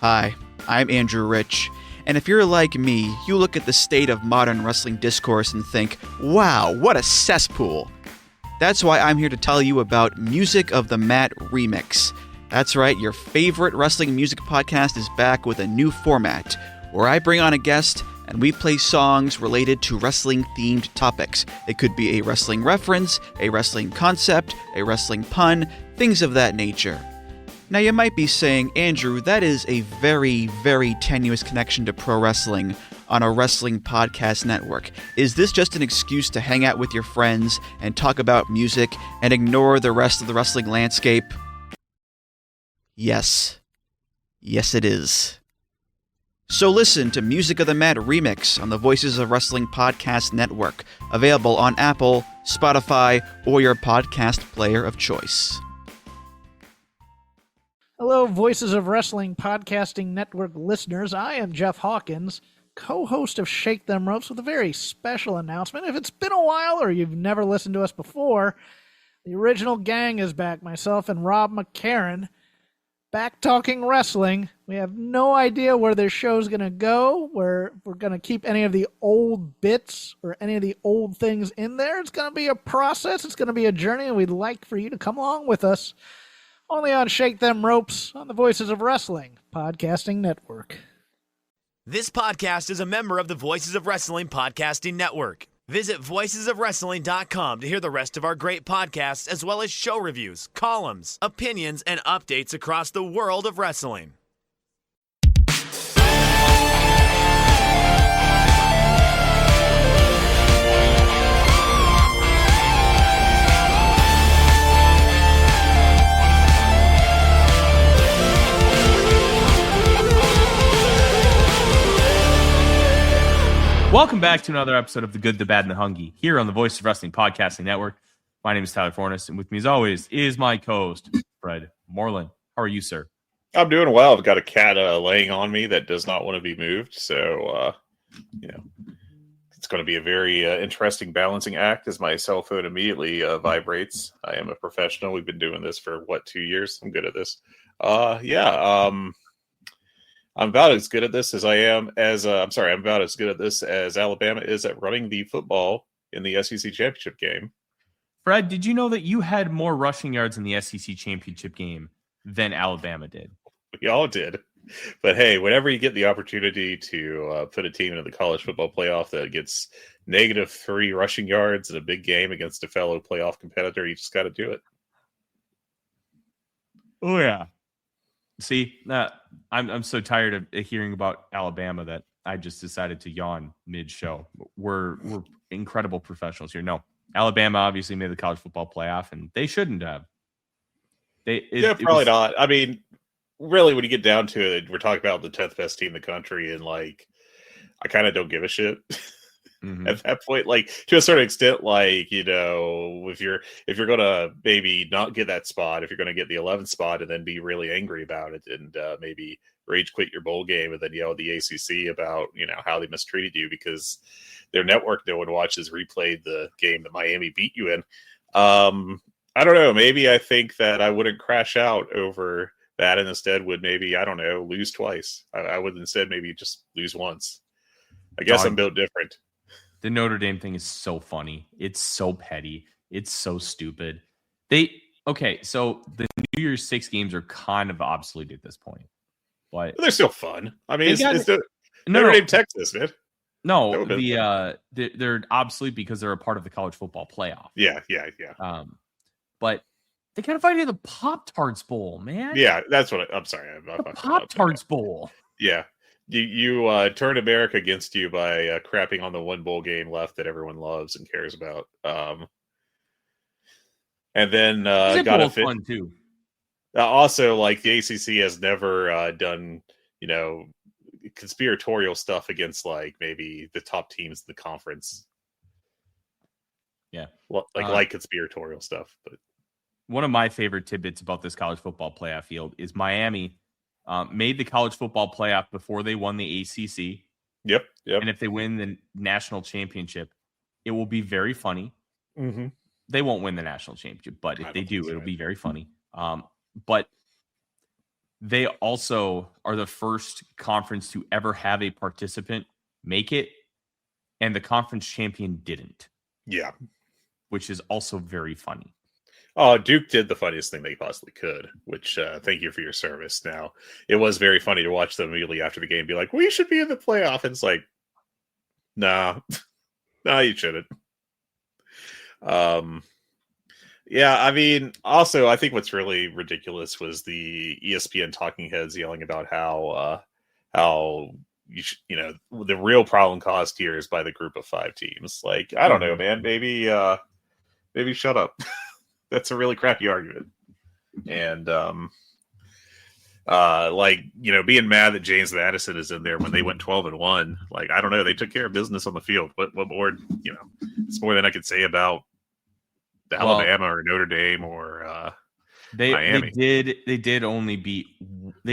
Hi, I'm Andrew Rich, and if you're like me, you look at the state of modern wrestling discourse and think, wow, what a cesspool. That's why I'm here to tell you about Music of the Mat Remix. That's right, your favorite wrestling music podcast is back with a new format, where I bring on a guest and we play songs related to wrestling-themed topics. It could be a wrestling reference, a wrestling concept, a wrestling pun, things of that nature. Now you might be saying, Andrew, that is a very, very tenuous connection to pro wrestling on a wrestling podcast network. Is this just an excuse to hang out with your friends and talk about music and ignore the rest of the wrestling landscape? Yes. Yes, it is. So listen to Music of the Mat Remix on the Voices of Wrestling Podcast Network, available on Apple, Spotify, or your podcast player of choice. Hello, Voices of Wrestling Podcasting Network listeners. I am Jeff Hawkins, co-host of Shake Them Ropes, with a very special announcement. If it's been a while or you've never listened to us before, the original gang is back. Myself and Rob McCarran, back talking wrestling. We have no idea where this show's going to go, where we're going to keep any of the old bits or any of the old things in there. It's going to be a process. It's going to be a journey, and we'd like for you to come along with us. Only on Shake Them Ropes on the Voices of Wrestling Podcasting Network. This podcast is a member of the Voices of Wrestling Podcasting Network. Visit voicesofwrestling.com to hear the rest of our great podcasts, as well as show reviews, columns, opinions, and updates across the world of wrestling. Welcome back to another episode of The Good, the Bad, and the Hungee here on the Voice of Wrestling Podcasting Network. My name is Tyler Fornes, and with me as always is my co-host, Fred Moreland. How are you, sir? I'm doing well. I've got a cat laying on me that does not want to be moved, so it's going to be a very interesting balancing act as my cell phone immediately vibrates. I am a professional. We've been doing this for 2 years. I'm good at this. I'm about as good at this as I'm about as good at this as Alabama is at running the football in the SEC championship game. Fred, did you know that you had more rushing yards in the SEC championship game than Alabama did? We all did. But hey, whenever you get the opportunity to put a team into the college football playoff that gets -3 rushing yards in a big game against a fellow playoff competitor, you just got to do it. Oh, yeah. See, I'm so tired of hearing about Alabama that I just decided to yawn mid-show. We're incredible professionals here. No, Alabama obviously made the college football playoff, and they shouldn't have. Probably not. I mean, really, when you get down to it, we're talking about the 10th best team in the country, and I kind of don't give a shit. Mm-hmm. At that point, to a certain extent, if you're gonna maybe not get that spot, if you're gonna get the 11th spot and then be really angry about it and maybe rage quit your bowl game and then yell at the ACC about how they mistreated you because their network no one watches replayed the game that Miami beat you in. I don't know. Maybe I think that I wouldn't crash out over that and instead would maybe, I don't know, lose twice. I would instead maybe just lose once. I guess I'm built different. The Notre Dame thing is so funny. It's so petty. It's so stupid. So the New Year's 6 games are kind of obsolete at this point. But they're still fun. I mean, it's Notre Dame, Texas, man. No, they're obsolete because they're a part of the college football playoff. Yeah. But they gotta fight in the Pop-Tarts Bowl, man. Yeah, that's what I'm sorry. The Pop-Tarts Bowl. Yeah. You turned America against you by crapping on the one bowl game left that everyone loves and cares about. And then got a fit. Fun too. Also, the ACC has never done, conspiratorial stuff against maybe the top teams in the conference. Yeah, conspiratorial stuff. But one of my favorite tidbits about this college football playoff field is Miami made the college football playoff before they won the ACC. Yep. And if they win the national championship, it will be very funny. Mm-hmm. They won't win the national championship, but if they do, it'll be very funny. But they also are the first conference to ever have a participant make it, and the conference champion didn't. Yeah. Which is also very funny. Oh, Duke did the funniest thing they possibly could, which thank you for your service. Now, it was very funny to watch them immediately after the game be like, we should be in the playoff. And it's like, nah, no, you shouldn't. Yeah, I mean, also, I think what's really ridiculous was the ESPN talking heads yelling about how the real problem caused here is by the group of 5 teams. Like, I don't know, man. Maybe shut up. That's a really crappy argument. And being mad that James Madison is in there when they went 12-1. Like, I don't know. They took care of business on the field. What more? It's more than I could say about the Alabama or Notre Dame or Miami. They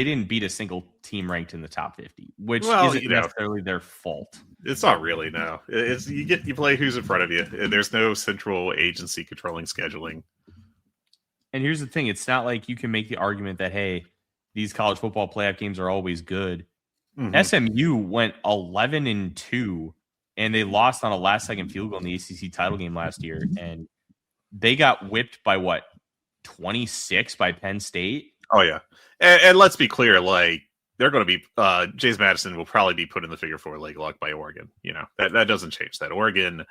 didn't beat a single team ranked in the top 50, which isn't necessarily their fault. It's not really, no. It's you play who's in front of you. There's no central agency controlling scheduling. And here's the thing: it's not like you can make the argument that, hey, these college football playoff games are always good. Mm-hmm. SMU went 11-2, and they lost on a last-second field goal in the ACC title game last year, and they got whipped by 26 by Penn State. Oh yeah, and let's be clear, like they're going to be James Madison will probably be put in the Figure 4 leg lock by Oregon. That doesn't change that. Oregon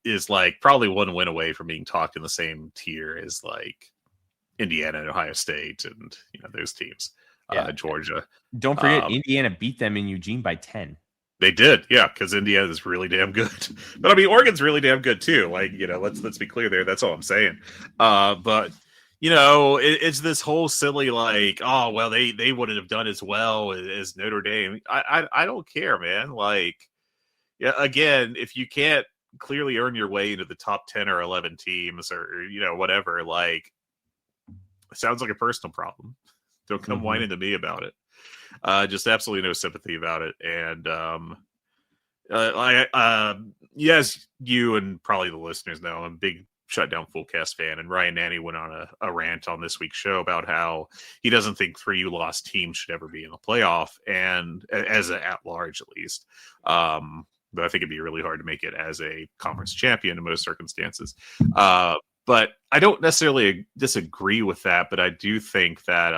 is like probably one win away from being talked in the same tier as like Indiana and Ohio State and those teams. Georgia. Don't forget, Indiana beat them in Eugene by 10. They did, yeah, because Indiana is really damn good. But I mean, Oregon's really damn good too. Like, let's be clear there. That's all I'm saying. But it's this whole silly like, oh well, they wouldn't have done as well as Notre Dame. I don't care, man. Like, yeah, again, if you can't clearly earn your way into the top 10 or 11 teams or whatever, like, it sounds like a personal problem. Don't come whining to me about it. Just absolutely no sympathy about it. And yes, you and probably the listeners know I'm a big Shutdown Fullcast fan, and Ryan Nanny went on a rant on this week's show about how he doesn't think 3 U-loss teams should ever be in the playoff, and as an at-large at least. But I think it'd be really hard to make it as a conference champion in most circumstances. But I don't necessarily disagree with that, but I do think that,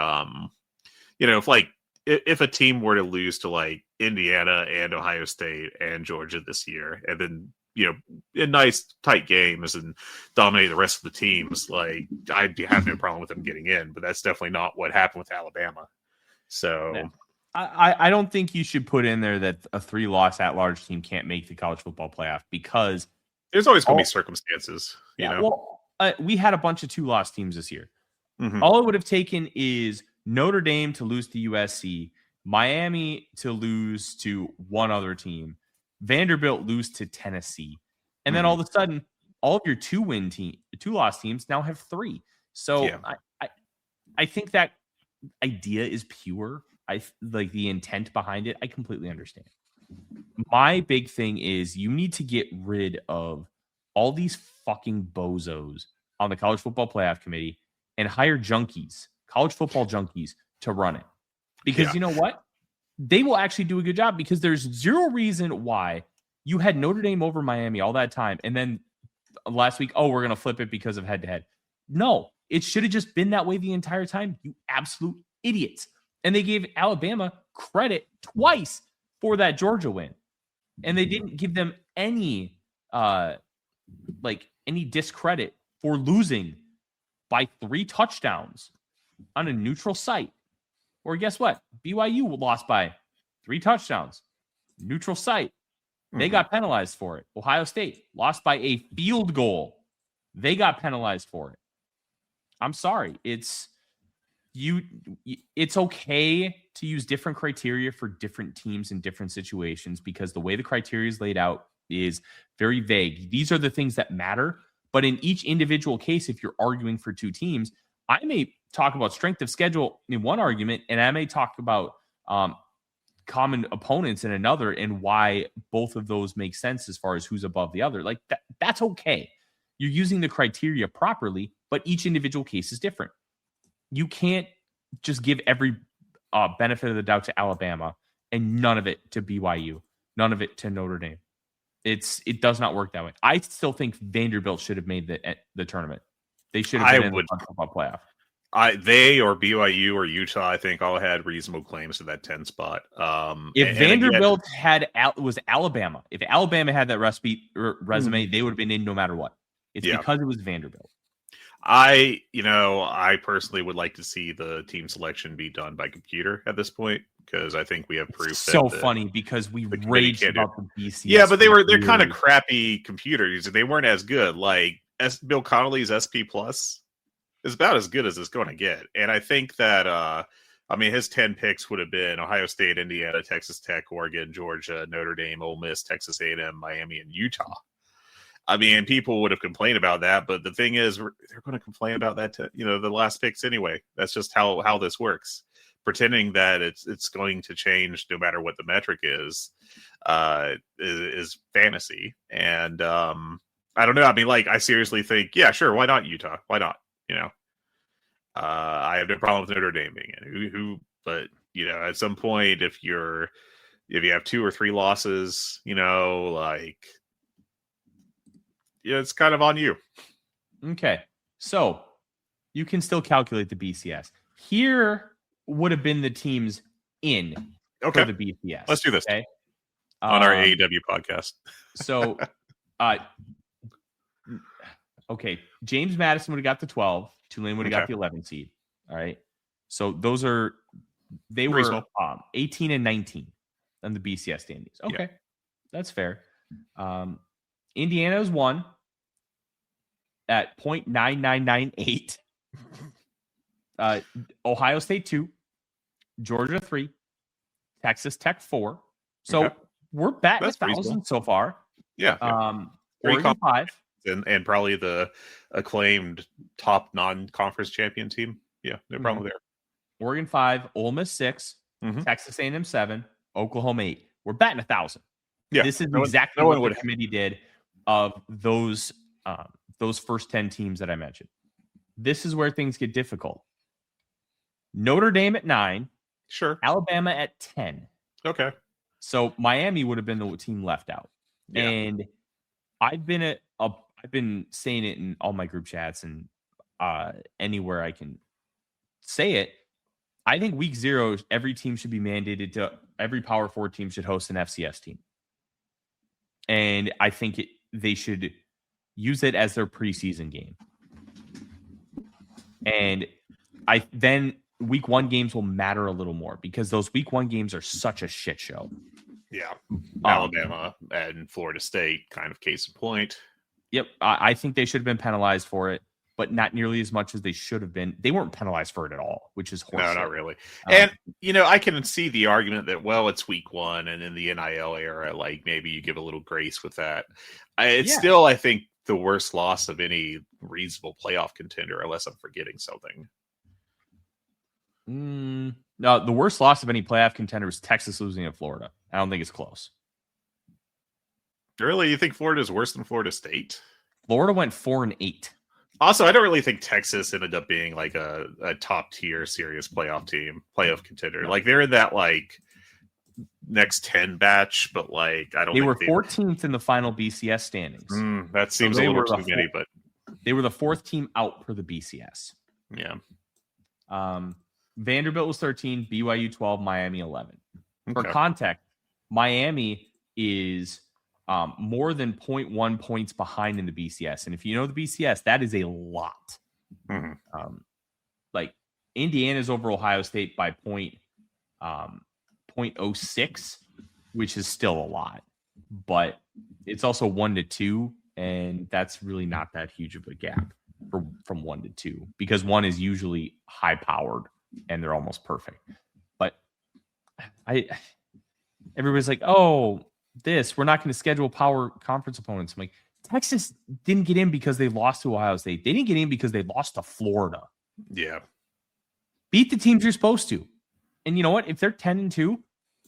if a team were to lose to like Indiana and Ohio State and Georgia this year, and then, in nice tight games and dominate the rest of the teams, like I'd have no problem with them getting in, but that's definitely not what happened with Alabama. So yeah. I don't think you should put in there that a 3-loss at-large team can't make the college football playoff, because there's always going to be circumstances. Well, we had a bunch of 2-loss teams this year. Mm-hmm. All it would have taken is Notre Dame to lose to USC, Miami to lose to one other team, Vanderbilt lose to Tennessee, and then all of a sudden, all of your 2-loss teams now have 3. So yeah. I think that idea is pure. I like the intent behind it. I completely understand. My big thing is you need to get rid of all these fucking bozos on the college football playoff committee and hire junkies, college football junkies, to run it. Because you know what? They will actually do a good job, because there's zero reason why you had Notre Dame over Miami all that time. And then last week, we're going to flip it because of head-to-head. No, it should have just been that way the entire time. You absolute idiots. And they gave Alabama credit twice for that Georgia win. And they didn't give them any discredit for losing by 3 touchdowns on a neutral site. Or guess what? BYU lost by 3 touchdowns. Neutral site. They got penalized for it. Ohio State lost by a field goal. They got penalized for it. I'm sorry. It's okay to use different criteria for different teams in different situations, because the way the criteria is laid out is very vague. These are the things that matter. But in each individual case, if you're arguing for 2 teams, I may talk about strength of schedule in one argument, and I may talk about common opponents in another, and why both of those make sense as far as who's above the other. Like that's okay. You're using the criteria properly, but each individual case is different. You can't just give every benefit of the doubt to Alabama and none of it to BYU, none of it to Notre Dame. It does not work that way. I still think Vanderbilt should have made the tournament. They should have been in the football playoff. They or BYU or Utah, I think, all had reasonable claims to that 10 spot. If Vanderbilt was Alabama, if Alabama had that resume, they would have been in no matter what. It's because it was Vanderbilt. I personally would like to see the team selection be done by computer at this point, because I think we have proof. So funny because we raged about the BCS. Yeah, but they're kind of crappy computers. They weren't as good. Like Bill Connolly's SP Plus is about as good as it's going to get. And I think that his 10 picks would have been Ohio State, Indiana, Texas Tech, Oregon, Georgia, Notre Dame, Ole Miss, Texas A&M, Miami, and Utah. I mean, people would have complained about that, but the thing is, they're going to complain about that, the last picks anyway. That's just how this works. Pretending that it's going to change no matter what the metric is fantasy. And I don't know. I mean, like, I seriously think, yeah, sure, why not Utah? Why not? I have no problem with Notre Dame being in. But at some point, if you have 2 or 3 losses, it's kind of on you. Okay. So you can still calculate the BCS. Here would have been the teams in for the BCS. Let's do this. Okay? On our AEW podcast. So, okay. James Madison would have got the 12. Tulane would have got the 11 seed. All right. So they were 18 and 19 on the BCS standings. Okay. Yeah. That's fair. Indiana's 1 at 0.9998. Ohio State 2, Georgia 3, Texas Tech 4. So we're batting 1,000 so far. Yeah. Oregon 5. And probably the acclaimed top non-conference champion team. Yeah, they're probably there. Oregon 5, Ole Miss 6, Texas A&M 7, Oklahoma 8. We're batting 1,000. Yeah, this is exactly what the committee did of those first 10 teams that I mentioned. This is where things get difficult. Notre Dame at 9. Sure. Alabama at 10. Okay. So Miami would have been the team left out. Yeah. And I've been saying it in all my group chats and anywhere I can say it. I think week 0, every team should be mandated to every Power 4 team should host an FCS team. And I think they should use it as their preseason game. And then week 1 games will matter a little more because those week 1 games are such a shit show. Yeah. Alabama and Florida State, kind of case in point. Yep. I think they should have been penalized for it, but not nearly as much as they should have been. They weren't penalized for it at all, which is horrible. No, not really. And, I can see the argument that, well, it's week 1 and in the NIL era, like maybe you give a little grace with that. It's still, I think, the worst loss of any reasonable playoff contender, unless I'm forgetting something. No, the worst loss of any playoff contender is Texas losing at Florida. I don't think it's close. Really? You think Florida is worse than Florida State? Florida went 4-8. Also, I don't really think Texas ended up being like a top tier serious playoff contender. No. Like they're in that like next 10 batch, but like I don't. They were 14th in the final BCS standings. That seems a little too many, but they were the 4th team out for the BCS. Yeah. Vanderbilt was 13, BYU 12, Miami 11. For context, Miami is more than 0.1 points behind in the BCS. And if you know the BCS, that is a lot. Like Indiana's over Ohio State by 0.06, which is still a lot. But it's also 1-2, and that's really not that huge of a gap from 1-2 because 1 is usually high powered and they're almost perfect. But everybody's like, oh, we're not going to schedule power conference opponents. I'm like, Texas didn't get in because they lost to Ohio State. They didn't get in because they lost to Florida. Yeah. Beat the teams you're supposed to. And you know what? If they're 10-2,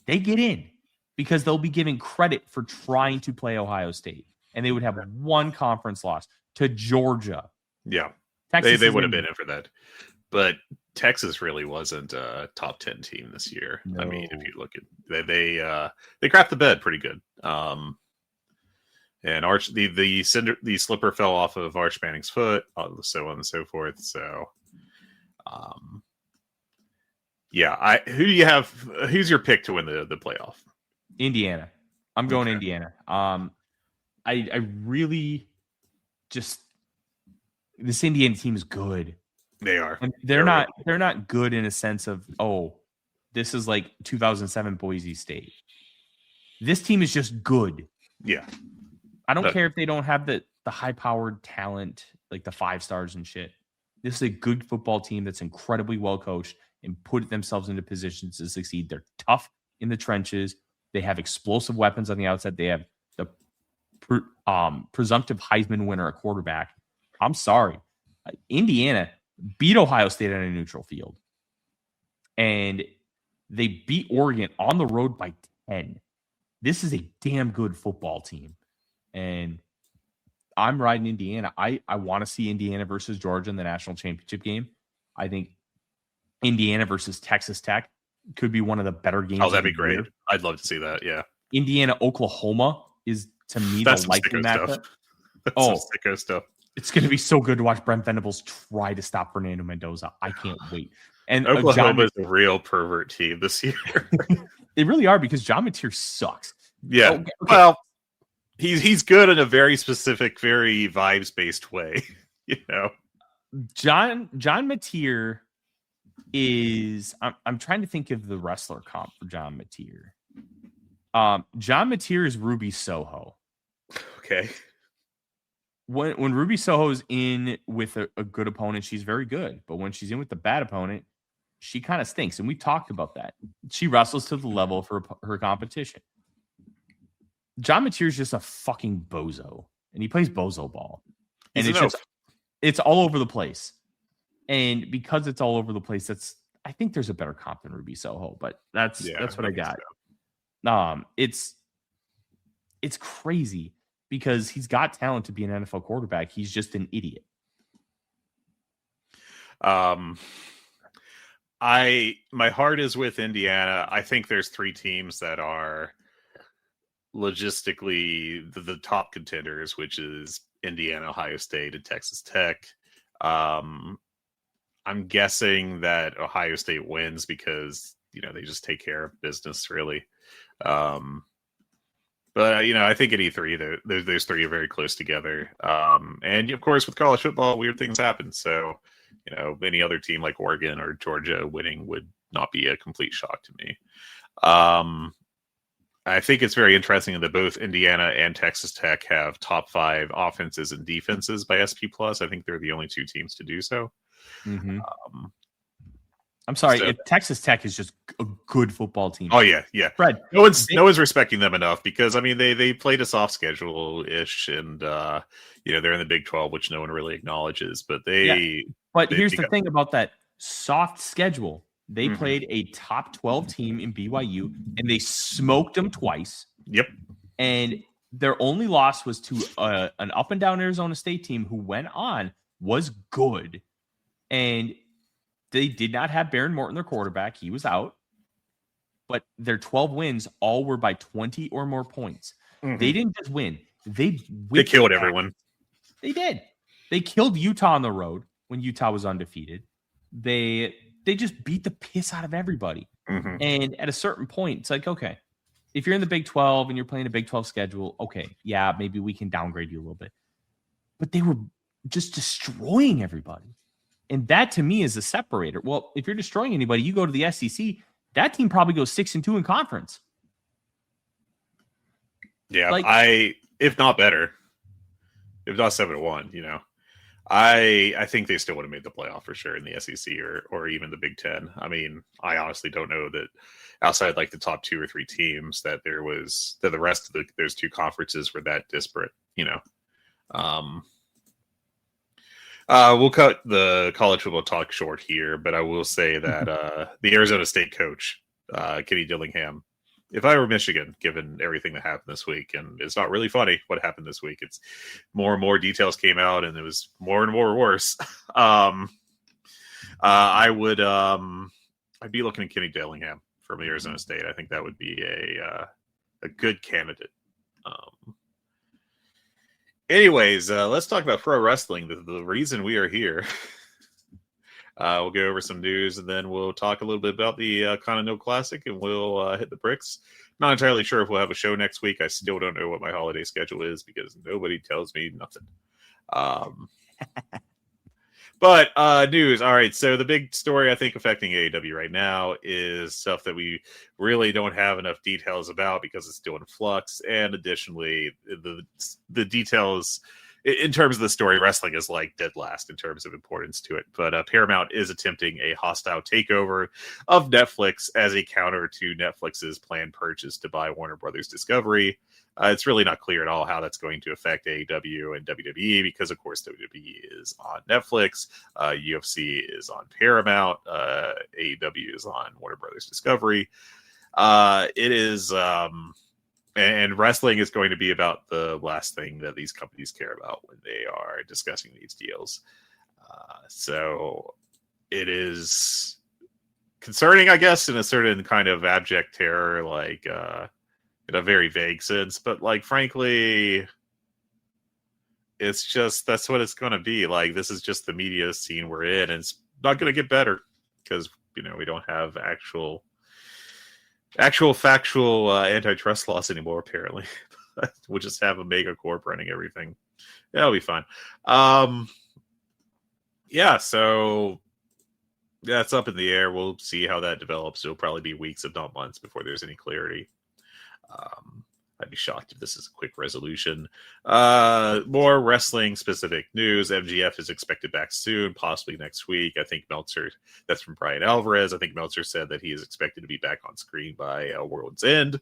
they get in because they'll be given credit for trying to play Ohio State. And they would have 1 conference loss to Georgia. Yeah. Texas they would have been in for that. But Texas really wasn't a top 10 team this year. No. I mean, if you look at they crapped the bed pretty good. And the slipper fell off of Arch Manning's foot, so on and so forth. So, yeah. Who do you have? Who's your pick to win the playoff? Indiana. I'm going Indiana. I really just this Indiana team is good. They are. And they're not good in a sense of, oh, this is like 2007 Boise State. This team is just good. Yeah. I don't care if they don't have the high-powered talent, like the 5 stars and shit. This is a good football team that's incredibly well coached and put themselves into positions to succeed. They're tough in the trenches. They have explosive weapons on the outside. They have the presumptive Heisman winner at quarterback. I'm sorry. Indiana beat Ohio State on a neutral field. And they beat Oregon on the road by 10. This is a damn good football team. And I'm riding Indiana. I want to see Indiana versus Georgia in the national championship game. I think Indiana versus Texas Tech could be one of the better games. Oh, that'd be great. I'd love to see that. Yeah. Indiana, Oklahoma is, to me, the likely matchup. That's sicko stuff. It's going to be so good to watch Brent Venables try to stop Fernando Mendoza. I can't wait. And Oklahoma is a real pervert team this year. They really are, because John Mateer sucks. Yeah. Okay. Well, he's good in a very specific, very vibes-based way. You know, John Mateer is. I'm trying to think of the wrestler comp for John Mateer. John Mateer is Ruby Soho. Okay. When Ruby Soho is in with a good opponent, she's very good. But when she's in with the bad opponent, she kind of stinks. And we talked about that. She wrestles to the level of her competition. John Mateer is just a fucking bozo. And he plays bozo ball. And it's all over the place. And because it's all over the place, I think there's a better comp than Ruby Soho. But that's what I got. So. It's crazy. Because he's got talent to be an NFL quarterback. He's just an idiot. My heart is with Indiana. I think there's 3 teams that are logistically the top contenders, which is Indiana, Ohio State, and Texas Tech. I'm guessing that Ohio State wins because, they just take care of business, really. But, I think at E3, those 3 are very close together. And, of course, with college football, weird things happen. So, any other team like Oregon or Georgia winning would not be a complete shock to me. I think it's very interesting that both Indiana and Texas Tech have top 5 offenses and defenses by SP+. I think they're the only 2 teams to do so. Mm-hmm. I'm sorry, Texas Tech is just a good football team. Oh yeah. Fred, no one's respecting them enough because they played a soft schedule ish, and they're in the Big 12, which no one really acknowledges. But here's the thing about that soft schedule: they played a top 12 team in BYU, and they smoked them twice. Yep. And their only loss was to an up and down Arizona State team who was good, and they did not have Baron Morton, their quarterback. He was out. But their 12 wins all were by 20 or more points. Mm-hmm. They didn't just win. They killed everyone. They did. They killed Utah on the road when Utah was undefeated. They just beat the piss out of everybody. Mm-hmm. And at a certain point, it's like, okay, if you're in the Big 12 and you're playing a Big 12 schedule, okay, yeah, maybe we can downgrade you a little bit. But they were just destroying everybody. And that, to me, is a separator. Well, if you're destroying anybody, you go to the SEC. That team probably goes 6-2 in conference. Yeah, if not better, if not 7-1, I think they still would have made the playoff for sure in the SEC or even the Big Ten. I mean, I honestly don't know that outside like the top 2 or 3 teams that the rest of those 2 conferences were that disparate. We'll cut the college football talk short here, but I will say that the Arizona State coach, Kenny Dillingham, if I were Michigan, given everything that happened this week, and it's not really funny what happened this week, it's more and more details came out, and it was more and more worse. I'd be looking at Kenny Dillingham from Arizona State. I think that would be a good candidate. Anyways, let's talk about pro wrestling. The reason we are here. We'll go over some news, and then we'll talk a little bit about the Continental Classic, and we'll hit the bricks. Not entirely sure if we'll have a show next week. I still don't know what my holiday schedule is because nobody tells me nothing. But news. All right. So the big story I think affecting AEW right now is stuff that we really don't have enough details about because it's still in flux. And additionally, the details in terms of the story, wrestling is like dead last in terms of importance to it. But Paramount is attempting a hostile takeover of Netflix as a counter to Netflix's planned purchase to buy Warner Brothers Discovery. It's really not clear at all how that's going to affect AEW and WWE because, of course, WWE is on Netflix, UFC is on Paramount, AEW is on Warner Brothers Discovery. It is... And wrestling is going to be about the last thing that these companies care about when they are discussing these deals. So it is concerning, I guess, in a certain kind of abject terror, like in a very vague sense. But like, frankly, it's just that's what it's going to be. Like, this is just the media scene we're in, and it's not going to get better because we don't have actual factual antitrust laws anymore, apparently. We'll just have a mega corp running everything. That'll be fine. So that's up in the air. We'll see how that develops. It'll probably be weeks, if not months, before there's any clarity. I'd be shocked if this is a quick resolution. More wrestling-specific news. MGF is expected back soon, possibly next week. I think Meltzer, that's from Brian Alvarez. I think Meltzer said that he is expected to be back on screen by World's End.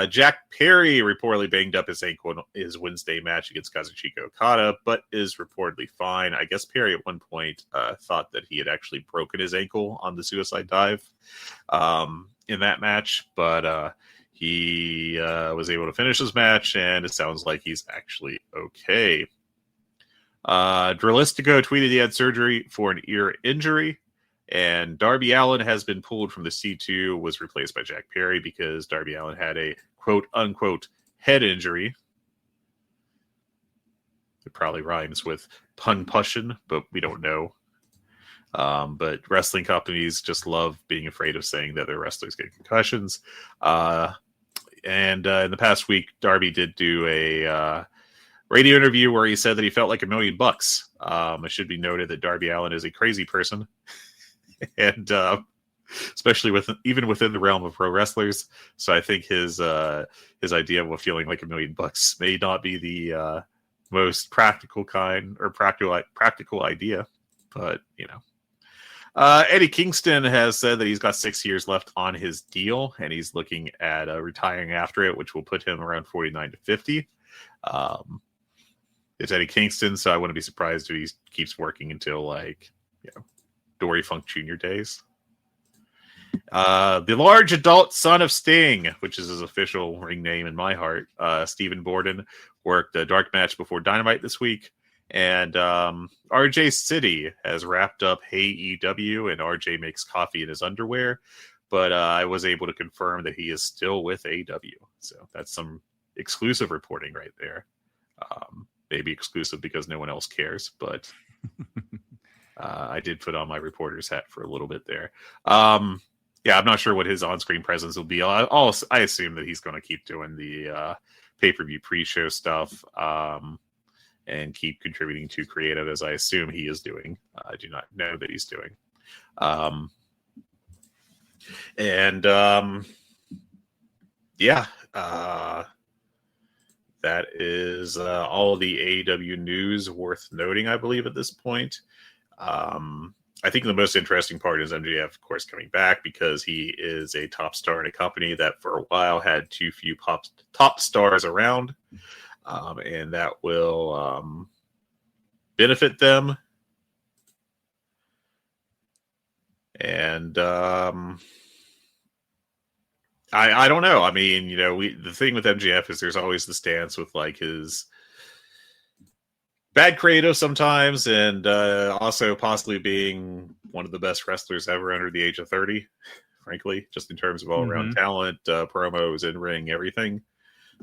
Jack Perry reportedly banged up his ankle in his Wednesday match against Kazuchika Okada, but is reportedly fine. I guess Perry at one point thought that he had actually broken his ankle on the suicide dive in that match, but... he was able to finish his match, and it sounds like he's actually okay. Dralistico tweeted he had surgery for an ear injury, and Darby Allin has been pulled from the C2, was replaced by Jack Perry because Darby Allin had a quote-unquote head injury. It probably rhymes with pun-pushin, but we don't know. But wrestling companies just love being afraid of saying that their wrestlers get concussions. And in the past week, Darby did do a radio interview where he said that he felt like $1 million. It should be noted that Darby Allin is a crazy person, and especially even within the realm of pro wrestlers. So I think his idea of feeling like $1 million may not be the most practical kind or practical idea, but Eddie Kingston has said that he's got 6 years left on his deal, and he's looking at retiring after it, which will put him around 49 to 50. It's Eddie Kingston, so I wouldn't be surprised if he keeps working until Dory Funk Jr. days. The large adult son of Sting, which is his official ring name in my heart, Stephen Borden, worked a dark match before Dynamite this week. And RJ City has wrapped up Hey EW, and RJ makes coffee in his underwear. But I was able to confirm that he is still with AEW. So that's some exclusive reporting right there. Maybe exclusive because no one else cares, but I did put on my reporter's hat for a little bit there. I'm not sure what his on-screen presence will be. I assume that he's going to keep doing the pay-per-view pre-show stuff. And keep contributing to creative, as I assume he is doing. I do not know that he's doing. That is all the AEW news worth noting, I believe, at this point. I think the most interesting part is MJF, of course, coming back because he is a top star in a company that for a while had too few top stars around. And that will benefit them. And I don't know. I mean, the thing with MJF is there's always the stance with like his bad creative sometimes, and also possibly being one of the best wrestlers ever under the age of 30, frankly, just in terms of all-around talent, promos, in-ring, everything.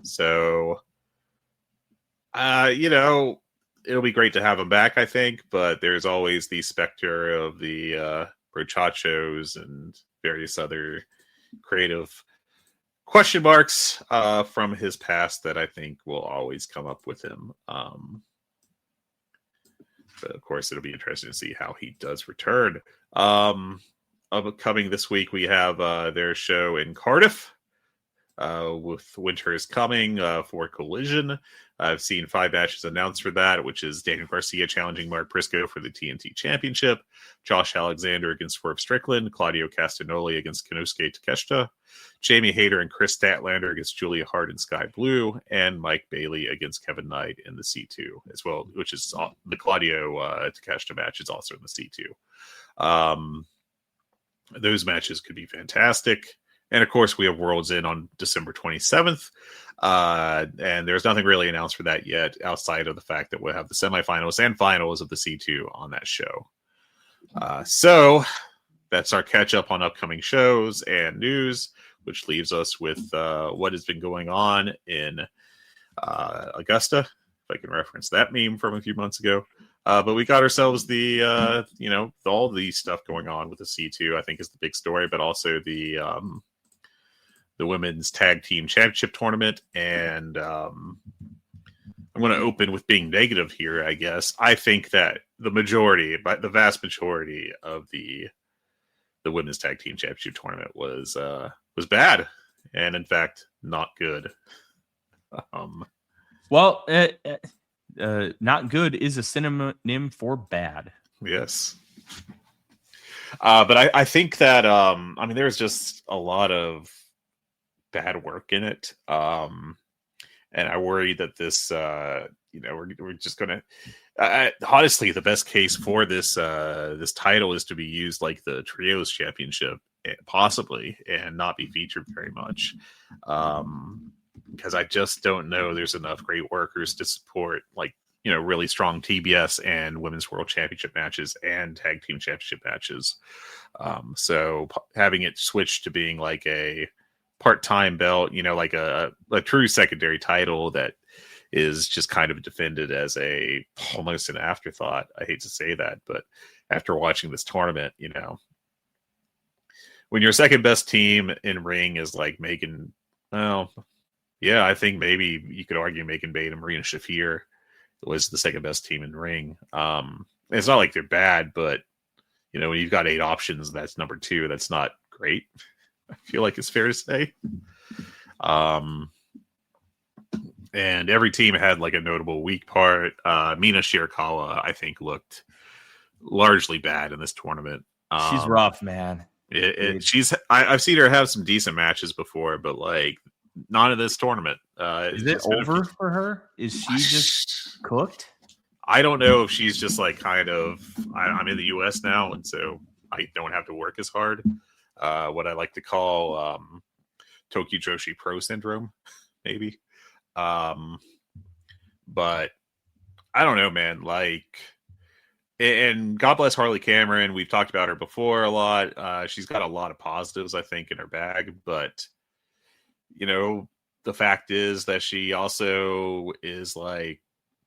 So, it'll be great to have him back, I think, but there's always the specter of the brochachos and various other creative question marks from his past that I think will always come up with him. But of course, it'll be interesting to see how he does return. Upcoming this week, we have their show in Cardiff with Winter is Coming for Collision. I've seen 5 matches announced for that, which is Daniel Garcia challenging Mark Briscoe for the TNT Championship, Josh Alexander against Swerve Strickland, Claudio Castagnoli against Konosuke Takeshita, Jamie Hayter and Chris Statlander against Julia Hart and Sky Blue, and Mike Bailey against Kevin Knight in the C2 as well, which is the Claudio Takeshita match is also in the C2. Those matches could be fantastic. And of course, we have Worlds In on December 27th. And there's nothing really announced for that yet, outside of the fact that we'll have the semifinals and finals of the C2 on that show. So that's our catch up on upcoming shows and news, which leaves us with what has been going on in Augusta, if I can reference that meme from a few months ago. But we got ourselves the, all the stuff going on with the C2, I think is the big story, but also the women's tag team championship tournament. And I'm going to open with being negative here, I guess. I think that the vast majority of the women's tag team championship tournament was bad. And in fact, not good. Well, not good is a synonym for bad. Yes. But I think that, there's just a lot of bad work in it. And I worry that this, we're just going to, honestly, the best case for this title is to be used like the Trios Championship, possibly, and not be featured very much. Because I just don't know there's enough great workers to support really strong TBS and Women's World Championship matches and Tag Team Championship matches. So having it switched to being like a part-time belt, like a true secondary title that is just kind of defended as almost an afterthought. I hate to say that, but after watching this tournament, when your second best team in ring is like Megan, yeah, I think maybe you could argue Megan Bate and Marina Shafir was the second best team in ring. It's not like they're bad, but when you've got 8 options, that's number 2. That's not great. I feel like it's fair to say. And every team had like a notable weak part. Mina Shirakawa, I think, looked largely bad in this tournament. She's rough, man. I've seen her have some decent matches before, but like not in this tournament. Is it over for her? Is she just cooked? I don't know if she's just like kind of. I'm in the U.S. now, and so I don't have to work as hard. What I like to call Tokyo Joshi Pro syndrome, maybe. But I don't know, man. Like, and God bless Harley Cameron. We've talked about her before a lot. She's got a lot of positives, I think, in her bag. But, the fact is that she also is like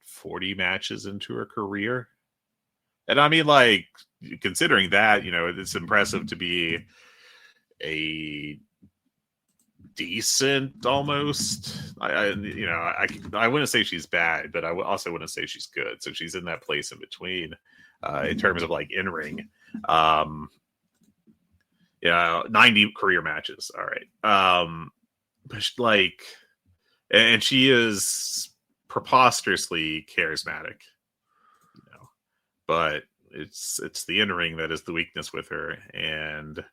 40 matches into her career. And I mean, like, considering that, it's impressive to be a decent almost. I wouldn't say she's bad, but I also wouldn't say she's good. So she's in that place in between in terms of like in ring. 90 career matches. All right. But like, and she is preposterously charismatic, but it's the in ring that is the weakness with her. And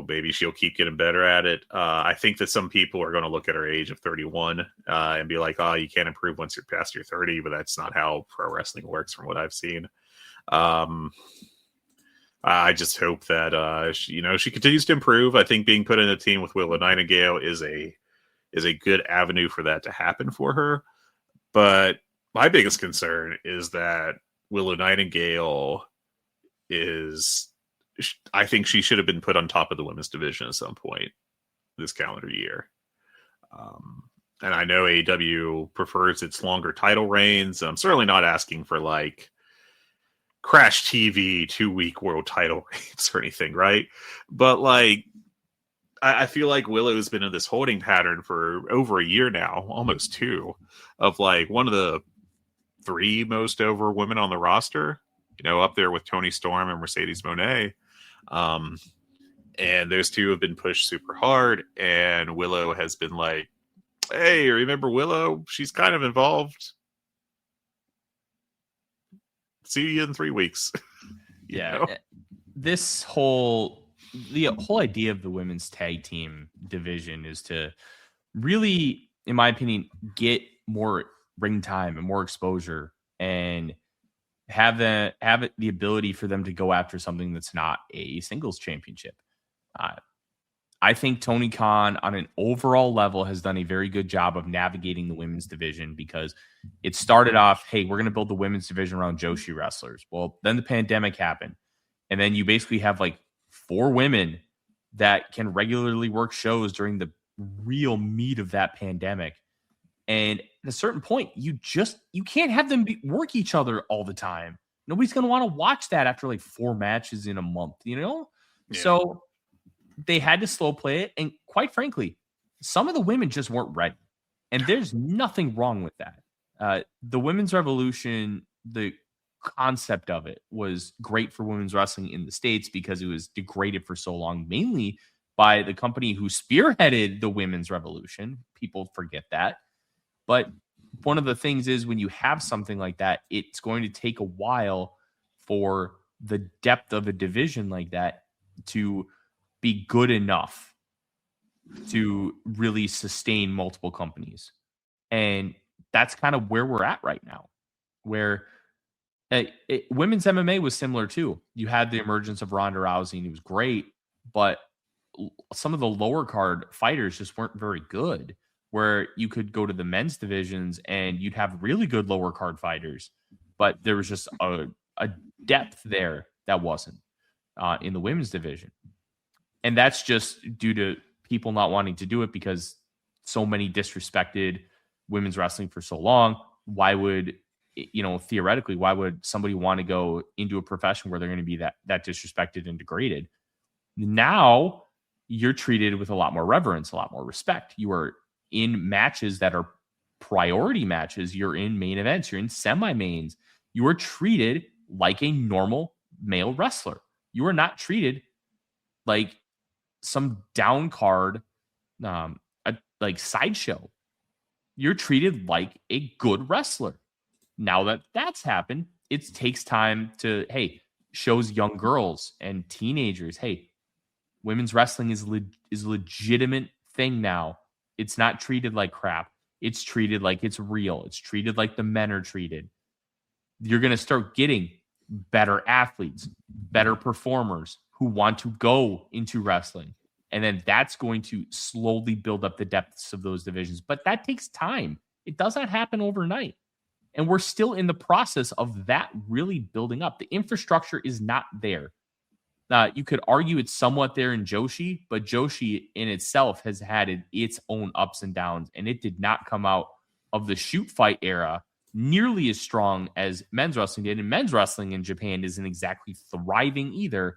maybe she'll keep getting better at it. I think that some people are going to look at her age of 31 and be like, oh, you can't improve once you're past your 30, but that's not how pro wrestling works from what I've seen. I just hope that, she continues to improve. I think being put in a team with Willow Nightingale is a good avenue for that to happen for her. But my biggest concern is that Willow Nightingale is, I think she should have been put on top of the women's division at some point this calendar year. And I know AEW prefers its longer title reigns. I'm certainly not asking for like Crash TV 2-week world title reigns or anything, right? But like, I feel like Willow's been in this holding pattern for over a year now, almost 2, of like one of the 3 most over women on the roster, up there with Toni Storm and Mercedes Moné. And those 2 have been pushed super hard, and Willow has been like, hey, remember Willow? She's kind of involved. See you in 3 weeks. Yeah. The whole idea of the women's tag team division is to really, in my opinion, get more ring time and more exposure, and have the ability for them to go after something that's not a singles championship. I think Tony Khan, on an overall level, has done a very good job of navigating the women's division, because it started off, hey, we're going to build the women's division around Joshi wrestlers. Well, then the pandemic happened, and then you basically have like 4 women that can regularly work shows during the real meat of that pandemic. And at a certain point, you can't have them work each other all the time. Nobody's going to want to watch that after like 4 matches in a month, Yeah. So they had to slow play it. And quite frankly, some of the women just weren't ready. And there's nothing wrong with that. The women's revolution, the concept of it was great for women's wrestling in the States because it was degraded for so long, mainly by the company who spearheaded the women's revolution. People forget that. But one of the things is, when you have something like that, it's going to take a while for the depth of a division like that to be good enough to really sustain multiple companies. And that's kind of where we're at right now, where women's MMA was similar too. You had the emergence of Ronda Rousey, and it was great, but some of the lower card fighters just weren't very good, where you could go to the men's divisions and you'd have really good lower card fighters, but there was just a depth there that wasn't in the women's division. And that's just due to people not wanting to do it, because so many disrespected women's wrestling for so long. Why would, theoretically, why would somebody want to go into a profession where they're going to be that disrespected and degraded? Now you're treated with a lot more reverence, a lot more respect. You are in matches that are priority matches. You're in main events. You're in semi-mains. You are treated like a normal male wrestler. You are not treated like some down card, like sideshow. You're treated like a good wrestler. Now that that's happened, it takes time to, shows young girls and teenagers, women's wrestling is a legitimate thing now. It's not treated like crap. It's treated like it's real. It's treated like the men are treated. You're going to start getting better athletes, better performers who want to go into wrestling. And then that's going to slowly build up the depths of those divisions. But that takes time. It does not happen overnight. And we're still in the process of that really building up. The infrastructure is not there. You could argue it's somewhat there in Joshi, but Joshi in itself has had its own ups and downs, and it did not come out of the shoot fight era nearly as strong as men's wrestling did. And men's wrestling in Japan isn't exactly thriving either.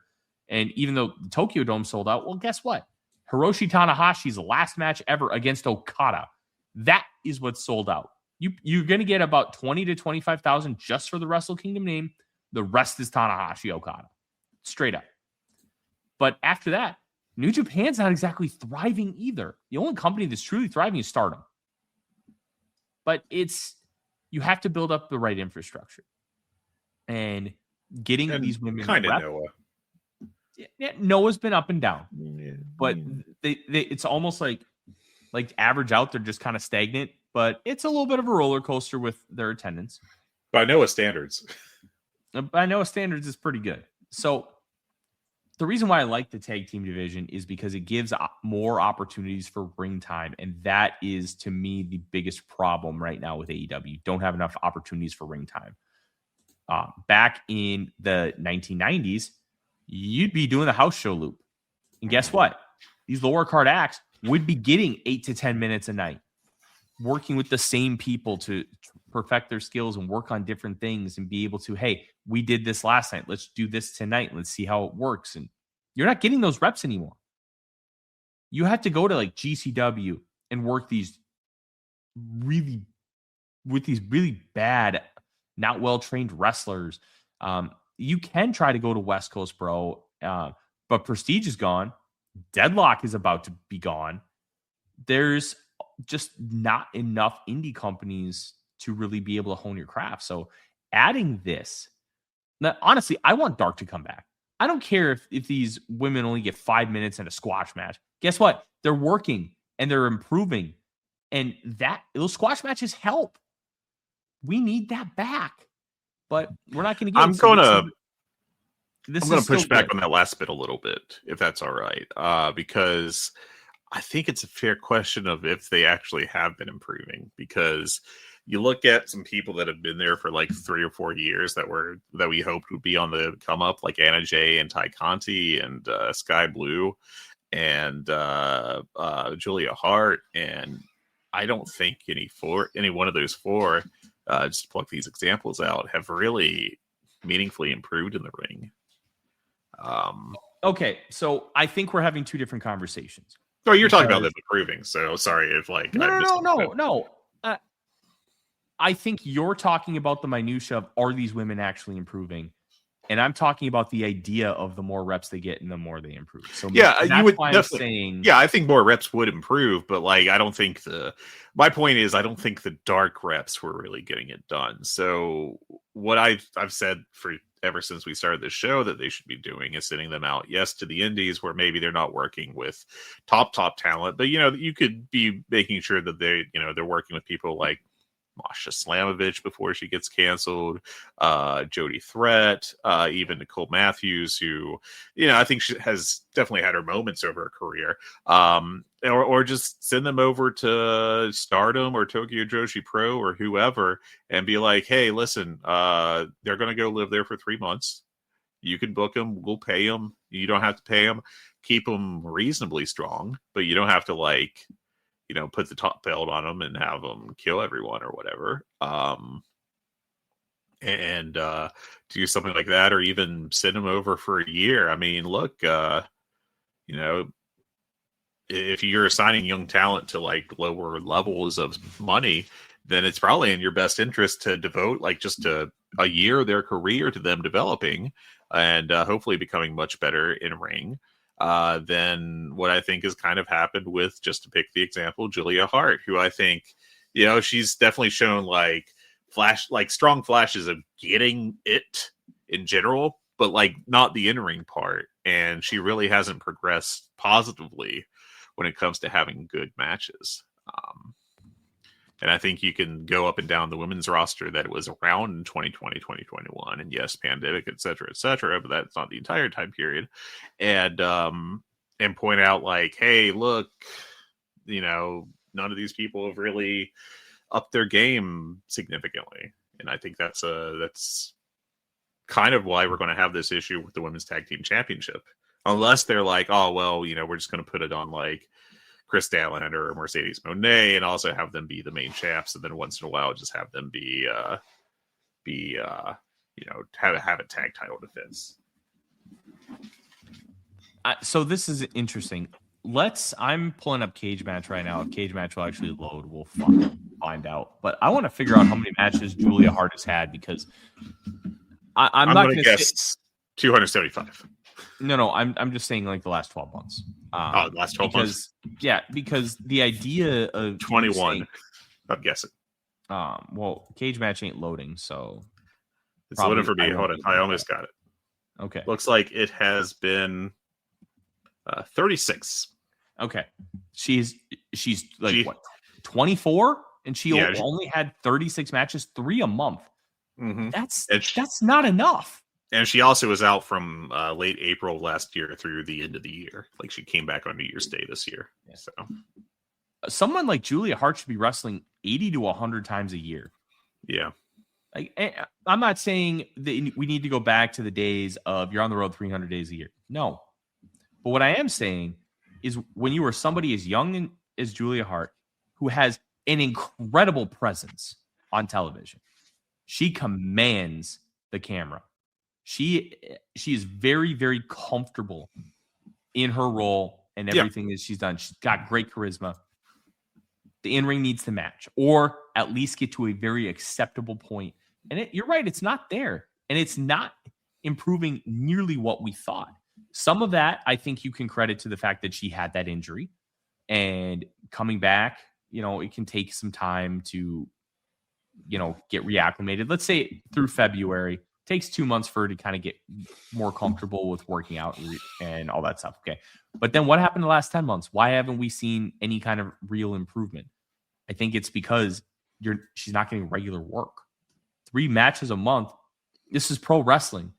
And even though the Tokyo Dome sold out, well, guess what? Hiroshi Tanahashi's last match ever against Okada, that is what sold out. You're going to get about 20 to 25,000 just for the Wrestle Kingdom name. The rest is Tanahashi Okada. Straight up. But after that, New Japan's not exactly thriving either. The only company that's truly thriving is Stardom. But you have to build up the right infrastructure. And getting these women kind of Noah. Yeah, Noah's been up and down. Yeah. But it's almost like average out, they're just kind of stagnant. But it's a little bit of a roller coaster with their attendance. By Noah standards. By Noah standards is pretty good. So the reason why I like the tag team division is because it gives more opportunities for ring time. And that is, to me, the biggest problem right now with AEW. You don't have enough opportunities for ring time. back in the 1990s, you'd be doing the house show loop. And guess what? These lower card acts would be getting 8 to 10 minutes a night, working with the same people to perfect their skills and work on different things and be able to, hey, we did this last night. Let's do this tonight. Let's see how it works. And you're not getting those reps anymore. You have to go to like GCW and work these really bad, not well-trained wrestlers. You can try to go to West Coast Pro, but Prestige is gone. Deadlock is about to be gone. There's just not enough indie companies to really be able to hone your craft. So adding this, now, honestly, I want Dark to come back. I don't care if these women only get 5 minutes in a squash match. Guess what? They're working and they're improving. And those squash matches help. We need that back. But we're not going to get I'm going to push back on that last bit a little bit, if that's all right. Because I think it's a fair question of if they actually have been improving. Because you look at some people that have been there for like 3 or 4 years that we hoped would be on the come up, like Anna Jay and Ty Conti and Sky Blue and Julia Hart. And I don't think any one of those four, just to pluck these examples out, have really meaningfully improved in the ring. Okay, so I think we're having two different conversations. Oh, you're talking about them improving. So sorry if like no. I think you're talking about the minutia of are these women actually improving, and I'm talking about the idea of the more reps they get and the more they improve. So yeah, you would definitely. Yeah, I think more reps would improve, but like I don't think my point is I don't think the dark reps were really getting it done. So what I've said for ever since we started this show that they should be doing is sending them out, yes, to the indies where maybe they're not working with top talent, but you could be making sure that they're working with people like Masha Slamovich before she gets canceled, Jody Threat, even Nicole Matthews, who, I think she has definitely had her moments over her career, or just send them over to Stardom or Tokyo Joshi Pro or whoever and be like, hey, listen, they're going to go live there for 3 months. You can book them. We'll pay them. You don't have to pay them. Keep them reasonably strong, but you don't have to put the top belt on them and have them kill everyone or whatever. And do something like that, or even send them over for a year. I mean, look, if you're assigning young talent to like lower levels of money, then it's probably in your best interest to devote just a year of their career to them developing and hopefully becoming much better in ring. Than what I think has kind of happened with, just to pick the example, Julia Hart, who I think, she's definitely shown strong flashes of getting it in general, but not the in-ring part. And she really hasn't progressed positively when it comes to having good matches. And I think you can go up and down the women's roster that it was around in 2020, 2021. And yes, pandemic, et cetera, but that's not the entire time period. And point out hey, look, none of these people have really upped their game significantly. And I think that's kind of why we're going to have this issue with the Women's Tag Team Championship. Unless they're oh, well, we're just going to put it on Chris Statlander or Mercedes Moné and also have them be the main champs, and then once in a while just have them have a tag title defense. So this is interesting. I'm pulling up Cage Match right now. If Cage Match will actually load, we'll find out. But I want to figure out how many matches Julia Hart has had, because I'm not going to guess 275. No, I'm just saying the last 12 months. The last 12 months? Yeah, because the idea of 21, I'm guessing. Well, Cage Match ain't loading, so it's loading for me. Hold on, I almost got it. Okay. Looks like it has been 36. Okay. She's what, 24? And she only had 36 matches, 3 a month. Mm-hmm. That's not enough. And she also was out from late April last year through the end of the year. She came back on New Year's Day this year. Yeah. So someone like Julia Hart should be wrestling 80 to 100 times a year. Yeah. I'm not saying that we need to go back to the days of you're on the road 300 days a year. No. But what I am saying is when you are somebody as young as Julia Hart, who has an incredible presence on television, she commands the camera. She is very, very comfortable in her role and everything that she's done. She's got great charisma. The in-ring needs to match or at least get to a very acceptable point. And you're right, it's not there. And it's not improving nearly what we thought. Some of that, I think you can credit to the fact that she had that injury. And coming back, it can take some time to, get reacclimated. Let's say through February. It takes 2 months for her to kind of get more comfortable with working out and all that stuff. Okay. But then what happened the last 10 months? Why haven't we seen any kind of real improvement? I think it's because she's not getting regular work. 3 matches a month. This is pro wrestling.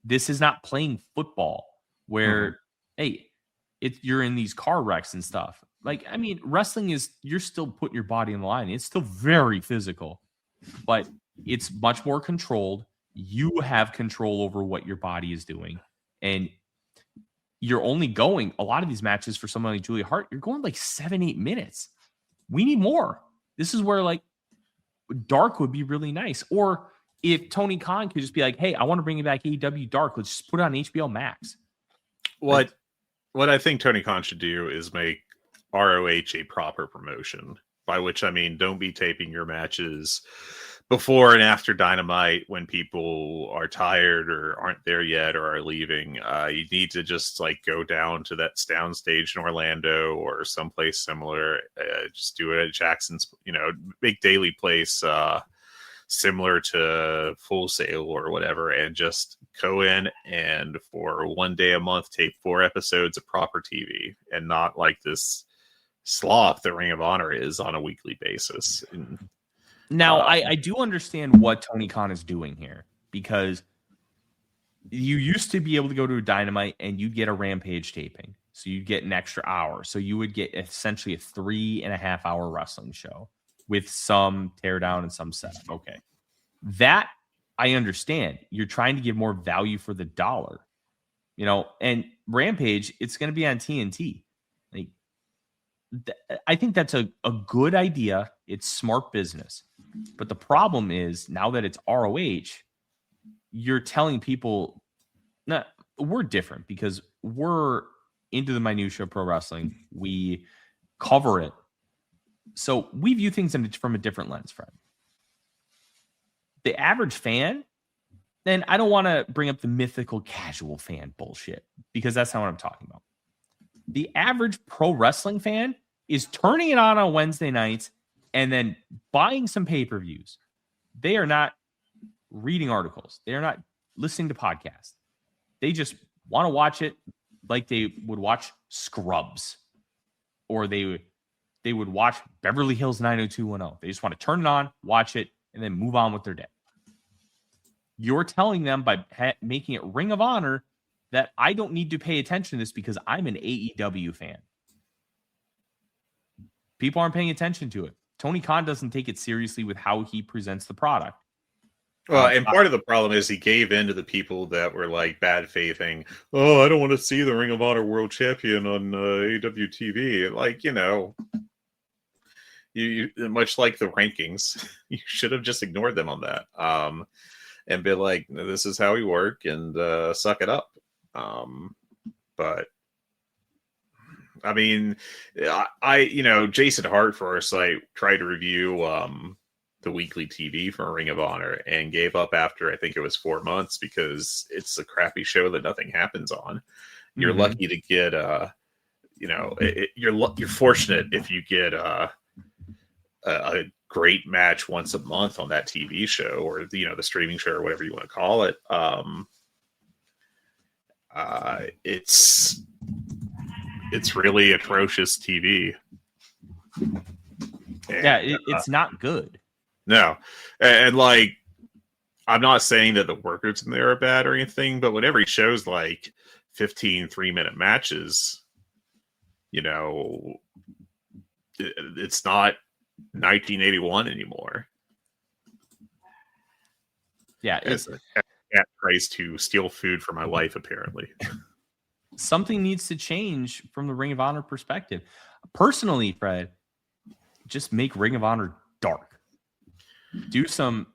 This is not playing football where, you're in these car wrecks and stuff. Wrestling is, you're still putting your body on the line. It's still very physical, but it's much more controlled. You have control over what your body is doing. And you're only going, a lot of these matches for someone like Julia Hart, you're going 7-8 minutes. We need more. This is where Dark would be really nice. Or if Tony Khan could just be hey, I want to bring back AEW Dark. Let's just put it on HBO Max. What I think Tony Khan should do is make ROH a proper promotion, by which I mean don't be taping your matches before and after Dynamite when people are tired or aren't there yet or are leaving. You need to just go down to that soundstage in Orlando or someplace similar. Just do it at Jackson's, make Daily Place similar to Full Sail or whatever, and just go in and for 1 day a month tape 4 episodes of proper TV and not this slop that Ring of Honor is on a weekly basis. And, now, I do understand what Tony Khan is doing here, because you used to be able to go to a Dynamite and you'd get a Rampage taping. So you'd get an extra hour. So you would get essentially a 3.5 hour wrestling show with some teardown and some setup. Okay. That I understand. You're trying to give more value for the dollar, and Rampage, it's going to be on TNT. I think that's a good idea. It's smart business. But the problem is now that it's ROH, you're telling people, we're different because we're into the minutia of pro wrestling. We cover it. So we view things from a different lens, Fred. The average fan, and I don't want to bring up the mythical casual fan bullshit because that's not what I'm talking about. The average pro wrestling fan is turning it on Wednesday nights and then buying some pay-per-views. They are not reading articles. They are not listening to podcasts. They just want to watch it like they would watch Scrubs, or they would watch Beverly Hills 90210. They just want to turn it on, watch it, and then move on with their day. You're telling them by making it Ring of Honor that I don't need to pay attention to this because I'm an AEW fan. People aren't paying attention to it. Tony Khan doesn't take it seriously with how he presents the product. Well, and part of the problem is he gave in to the people that were bad faithing. Oh, I don't want to see the Ring of Honor World Champion on AEW TV. You much like the rankings, you should have just ignored them on that. And be like, this is how we work, and suck it up. But I mean, Jason Hart for our site tried to review the weekly TV for Ring of Honor and gave up after I think it was 4 months because it's a crappy show that nothing happens on. You're lucky to get you're fortunate if you get a great match once a month on that TV show or the streaming show or whatever you want to call it. It's really atrocious TV. And, it's not good. No. And I'm not saying that the workers in there are bad or anything, but whenever he shows 15 3-minute matches, it's not 1981 anymore. Yeah, it's at price to steal food for my wife, apparently. Something needs to change from the Ring of Honor perspective. Personally, Fred, just make Ring of Honor dark. Do some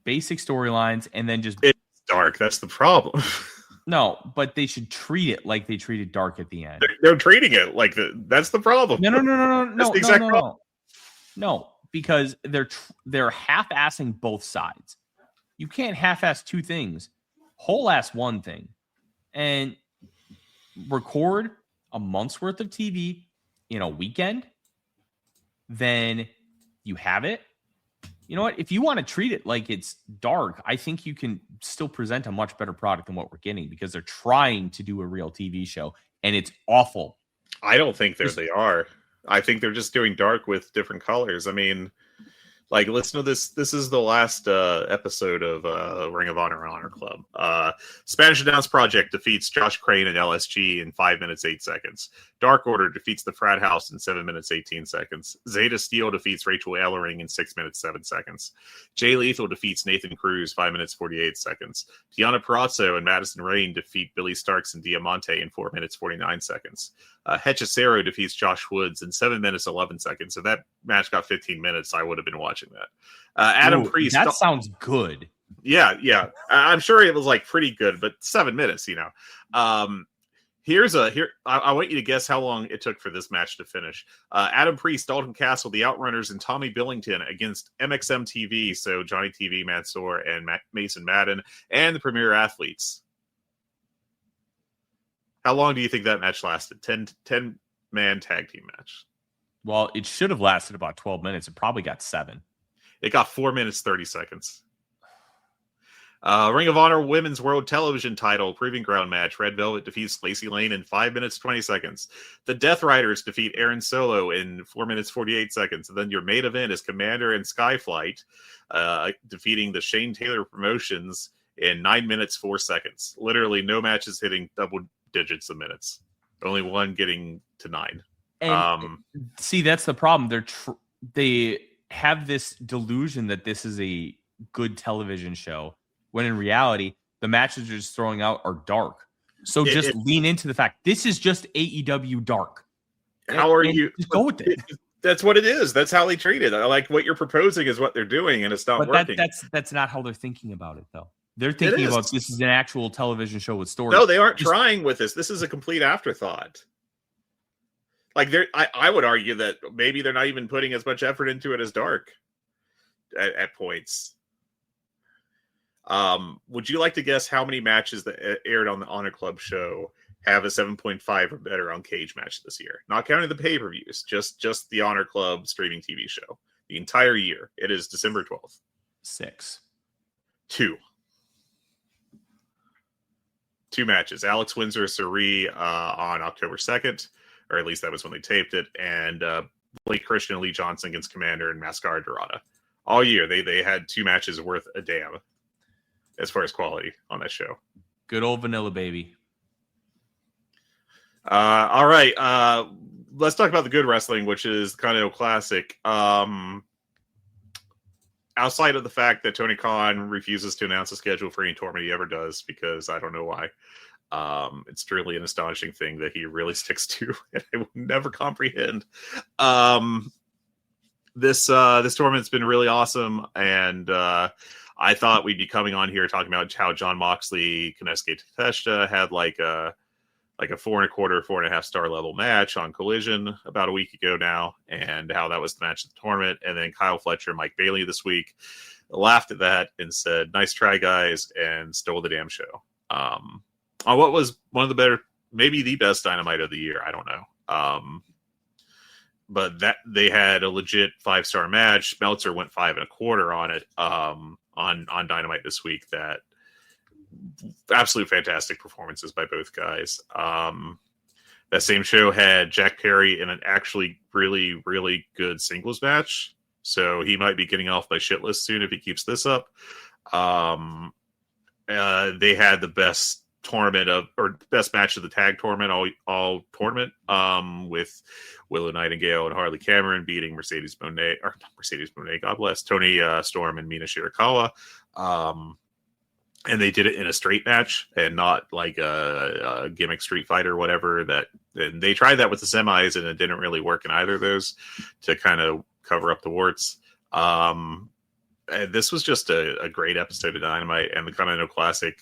basic storylines and then just... It's dark. That's the problem. No, but they should treat it like they treated dark at the end. They're treating it like that's the problem. No. That's the exact problem. No, because they're half-assing both sides. You can't half-ass two things. Whole-ass one thing. And record a month's worth of TV in a weekend, then you have it. You know what? If you want to treat it like it's dark, I think you can still present a much better product than what we're getting, because they're trying to do a real TV show, and it's awful. I don't think they are. I think they're just doing dark with different colors. I mean, like, listen to this. This is the last episode of Ring of Honor Club. Spanish Announce Project defeats Josh Crane and LSG in 5 minutes, 8 seconds. Dark Order defeats the Frat House in 7 minutes, 18 seconds. Zeta Steel defeats Rachel Ellering in 6 minutes, 7 seconds. Jay Lethal defeats Nathan Cruz, 5 minutes, 48 seconds. Deanna Perazzo and Madison Rain defeat Billy Starks and Diamante in 4 minutes, 49 seconds. Hechicero defeats Josh Woods in 7 minutes, 11 seconds. If that match got 15 minutes, I would have been watching that. Adam Priest. That sounds good. Yeah. I'm sure it was like pretty good, but 7 minutes, you know. I want you to guess how long it took for this match to finish. Adam Priest, Dalton Castle, the Outrunners, and Tommy Billington against MXM TV, so Johnny TV, Mansoor, and Mason Madden, and the Premier Athletes. How long do you think that match lasted? 10-man tag team match. Well, it should have lasted about 12 minutes. It probably got 7. It got 4 minutes, 30 seconds. Ring of Honor Women's World Television Title Proving Ground match. Red Velvet defeats Lacey Lane in 5 minutes, 20 seconds. The Death Riders defeat Aaron Solo in 4 minutes, 48 seconds. And then your main event is Commander and Skyflight defeating the Shane Taylor Promotions in 9 minutes, 4 seconds. Literally no matches hitting double digits of minutes. Only one getting to 9. And see, that's the problem. They have this delusion that this is a good television show, when in reality, the matches they're just throwing out are dark. So just lean into the fact this is just AEW dark. How are you? Just go with it. That's what it is. That's how they treat it. I like what you're proposing is what they're doing, and it's not working. That's not how they're thinking about it, though. They're thinking about this is an actual television show with stories. No, they aren't trying with this. This is a complete afterthought. Like, I would argue that maybe they're not even putting as much effort into it as dark at points. Would you like to guess how many matches that aired on the Honor Club show have a 7.5 or better on Cage Match this year? Not counting the pay-per-views, just the Honor Club streaming TV show. The entire year. It is December 12th. 6. 2. 2 matches. Alex Windsor Suri on October 2nd, or at least that was when they taped it, and Blake Christian and Lee Johnson against Commander and Mascara Dorada. All year, they had 2 matches worth a damn as far as quality on that show. Good old vanilla, baby. All right. Let's talk about the good wrestling, which is Continental Classic. Outside of the fact that Tony Khan refuses to announce a schedule for any tournament he ever does, because I don't know why. It's truly an astonishing thing that he really sticks to, and I will never comprehend. This tournament's been really awesome, and I thought we'd be coming on here talking about how Jon Moxley, Konosuke Takeshita had like a 4.25, 4.5 star level match on Collision about a week ago now, and how that was the match of the tournament. And then Kyle Fletcher and Mike Bailey this week laughed at that and said, "Nice try, guys," and stole the damn show. On what was one of the better, maybe the best Dynamite of the year, I don't know. But that they had a legit 5-star match. Meltzer went 5.25 on it on Dynamite this week. That absolute fantastic performances by both guys. That same show had Jack Perry in an actually really, really good singles match. So he might be getting off by shitless soon if he keeps this up. They had the best best match of the tag tournament, all tournament, with Willow Nightingale and Harley Cameron beating Mercedes Moné, God bless, Tony Storm and Mina Shirakawa. and they did it in a straight match and not like a gimmick street fight or whatever. And they tried that with the semis, and it didn't really work in either of those to kind of cover up the warts. And this was just a great episode of Dynamite, and the Continental Classic.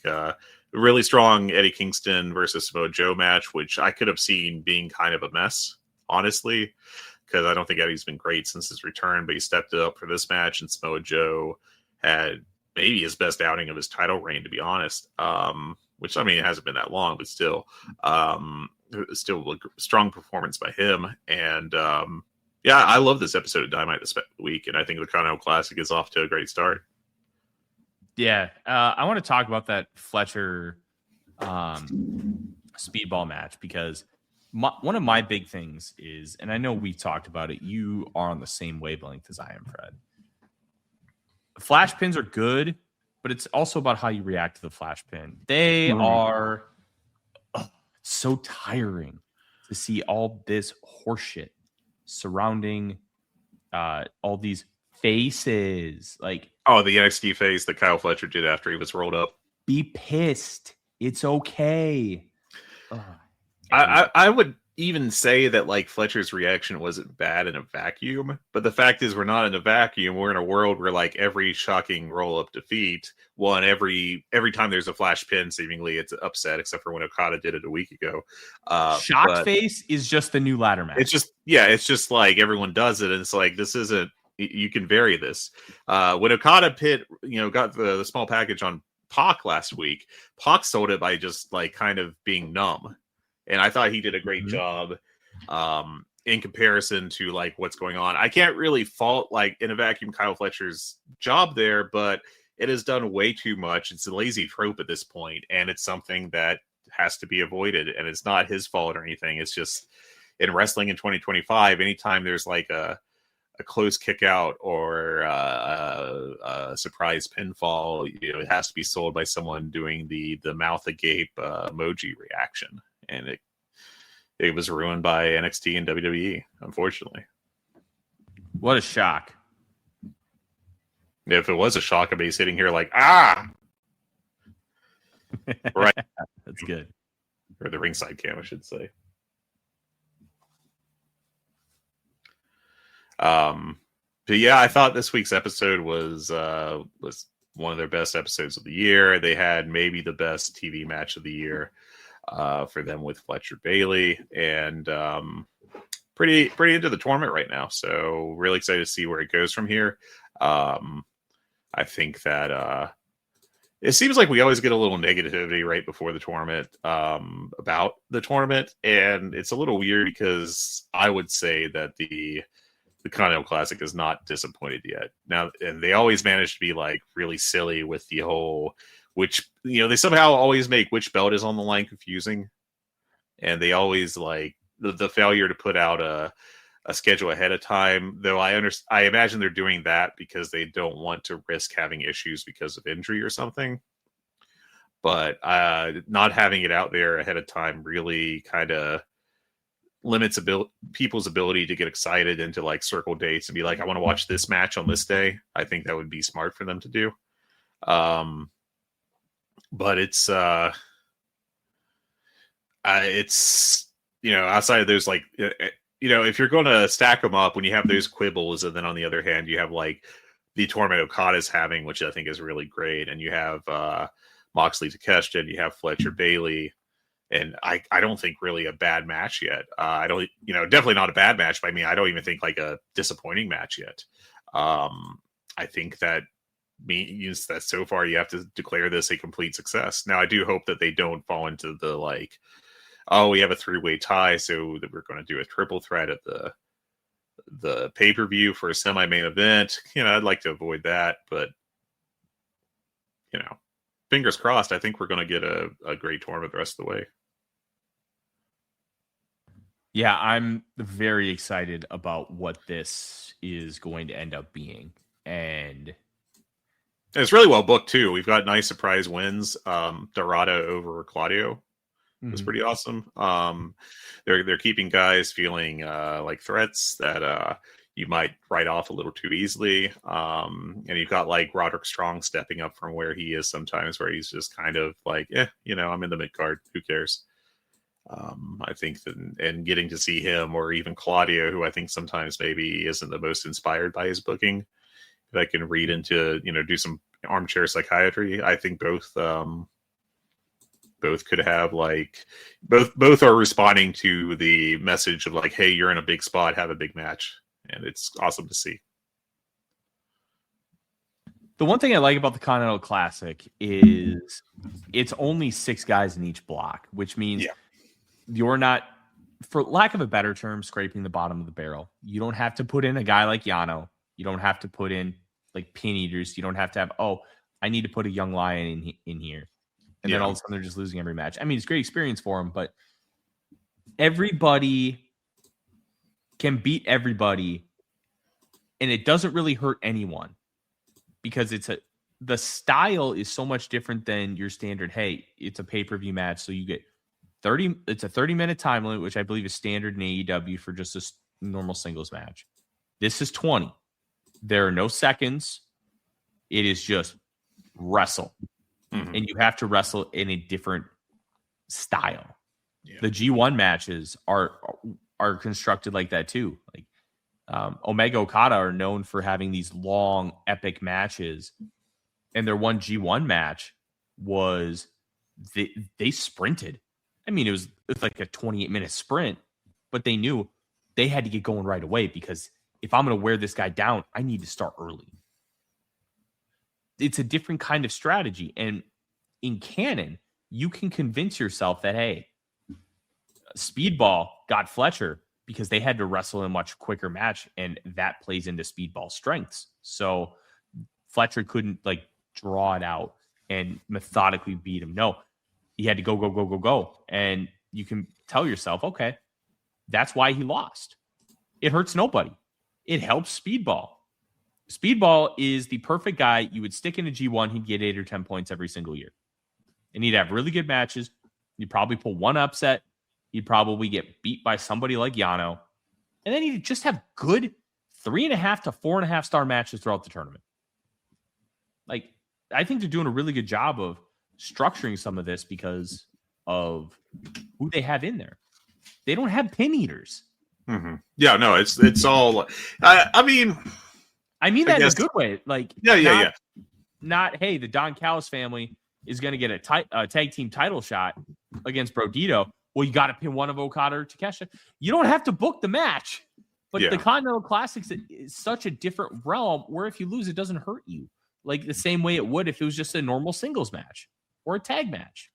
Really strong Eddie Kingston versus Samoa Joe match, which I could have seen being kind of a mess, honestly, because I don't think Eddie's been great since his return, but he stepped up for this match, and Samoa Joe had maybe his best outing of his title reign, to be honest. Which, I mean, it hasn't been that long, but still a strong performance by him. And yeah, I love this episode of Dynamite this week, and I think the Continental Classic is off to a great start. Yeah, I want to talk about that Fletcher speedball match, because one of my big things is, and I know we talked about it, you are on the same wavelength as I am, Fred. Flash pins are good, but it's also about how you react to the flash pin. They are so tiring to see all this horseshit surrounding all these faces. Like, oh, the NXT face that Kyle Fletcher did after he was rolled up. Be pissed. It's okay. I would even say that like Fletcher's reaction wasn't bad in a vacuum, but the fact is we're not in a vacuum. We're in a world where like every shocking roll up defeat, every time there's a flash pin, seemingly it's upset, except for when Okada did it a week ago. Shock face is just the new ladder match. It's just like everyone does it, and it's like this isn't. You can vary this. When Okada got the small package on Pac last week, Pac sold it by just like kind of being numb. And I thought he did a great job in comparison to like what's going on. I can't really fault like in a vacuum Kyle Fletcher's job there, but it has done way too much. It's a lazy trope at this point, and it's something that has to be avoided. And it's not his fault or anything. It's just in wrestling in 2025, anytime there's like a close kick out or a surprise pinfall, it has to be sold by someone doing the mouth agape emoji reaction. And it was ruined by NXT and WWE, unfortunately. What a shock. If it was a shock, I'd be sitting here like, ah! Right. That's good. Or the ringside cam, I should say. But yeah, I thought this week's episode was one of their best episodes of the year. They had maybe the best TV match of the year for them with Fletcher Bailey, and pretty into the tournament right now. So really excited to see where it goes from here. I think that it seems like we always get a little negativity right before the tournament about the tournament, and it's a little weird because I would say that the Continental Classic is not disappointed yet. Now, and they always manage to be like really silly with the whole, which, they somehow always make which belt is on the line confusing. And they always like the failure to put out a schedule ahead of time, though I imagine they're doing that because they don't want to risk having issues because of injury or something. But not having it out there ahead of time really kind of limits people's ability to get excited and to like circle dates and be like, I want to watch this match on this day. I think that would be smart for them to do. But it's outside of those, like, if you're going to stack them up when you have those quibbles, and then on the other hand, you have like the tournament Okada's having, which I think is really great. And you have Moxley Takeshita, and you have Fletcher Bailey. And I don't think really a bad match yet. I don't, definitely not a bad match by me. I don't even think like a disappointing match yet. I think that means that so far you have to declare this a complete success. Now, I do hope that they don't fall into the like, oh, we have a 3-way tie, so that we're going to do a triple threat at the pay-per-view for a semi-main event. I'd like to avoid that, but fingers crossed. I think we're going to get a great tournament the rest of the way. Yeah, I'm very excited about what this is going to end up being. And it's really well booked, too. We've got nice surprise wins. Dorado over Claudio was pretty awesome. They're keeping guys feeling like threats that you might write off a little too easily. And you've got like Roderick Strong stepping up from where he is sometimes, where he's just kind of like, I'm in the mid card. Who cares? I think that, and getting to see him, or even Claudio, who I think sometimes maybe isn't the most inspired by his booking, that can read into, do some armchair psychiatry. I think both could have like both are responding to the message of like, hey, you're in a big spot, have a big match, and it's awesome to see. The one thing I like about the Continental Classic is it's only 6 guys in each block, which means you're not, for lack of a better term, scraping the bottom of the barrel. You don't have to put in a guy like Yano. You don't have to put in like pin eaters. You don't have to have, I need to put a young lion in here. And then all of a sudden they're just losing every match. I mean, it's a great experience for them, but everybody can beat everybody, and it doesn't really hurt anyone because the style is so much different than your standard, hey, it's a pay-per-view match, so you get it's a 30-minute time limit, which I believe is standard in AEW for just a normal singles match. This is 20. There are no seconds. It is just wrestle. Mm-hmm. And you have to wrestle in a different style. Yeah. The G1 matches are constructed like that too. Like Omega Okada are known for having these long, epic matches. And their one G1 match was they sprinted. I mean, it was like a 28-minute sprint, but they knew they had to get going right away because if I'm going to wear this guy down, I need to start early. It's a different kind of strategy. And in canon, you can convince yourself that, hey, Speedball got Fletcher because they had to wrestle in a much quicker match, and that plays into Speedball's strengths. So Fletcher couldn't like draw it out and methodically beat him. No, he had to go. And you can tell yourself, okay, that's why he lost. It hurts nobody. It helps Speedball. Speedball is the perfect guy. You would stick in a G1, he'd get 8 or 10 points every single year. And he'd have really good matches. You'd probably pull one upset. He'd probably get beat by somebody like Yano. And then he'd just have good 3.5 to 4.5 star matches throughout the tournament. Like, I think they're doing a really good job of structuring some of this because of who they have in there. They don't have pin eaters. Mm-hmm. Yeah, no, it's all. I mean that in a good way. Like, not hey, the Don Callis family is going to get a tag team title shot against Brodito. Well, you got to pin one of Okada or Takeshita. You don't have to book the match, but the Continental Classics is such a different realm where if you lose, it doesn't hurt you like the same way it would if it was just a normal singles match or a tag match.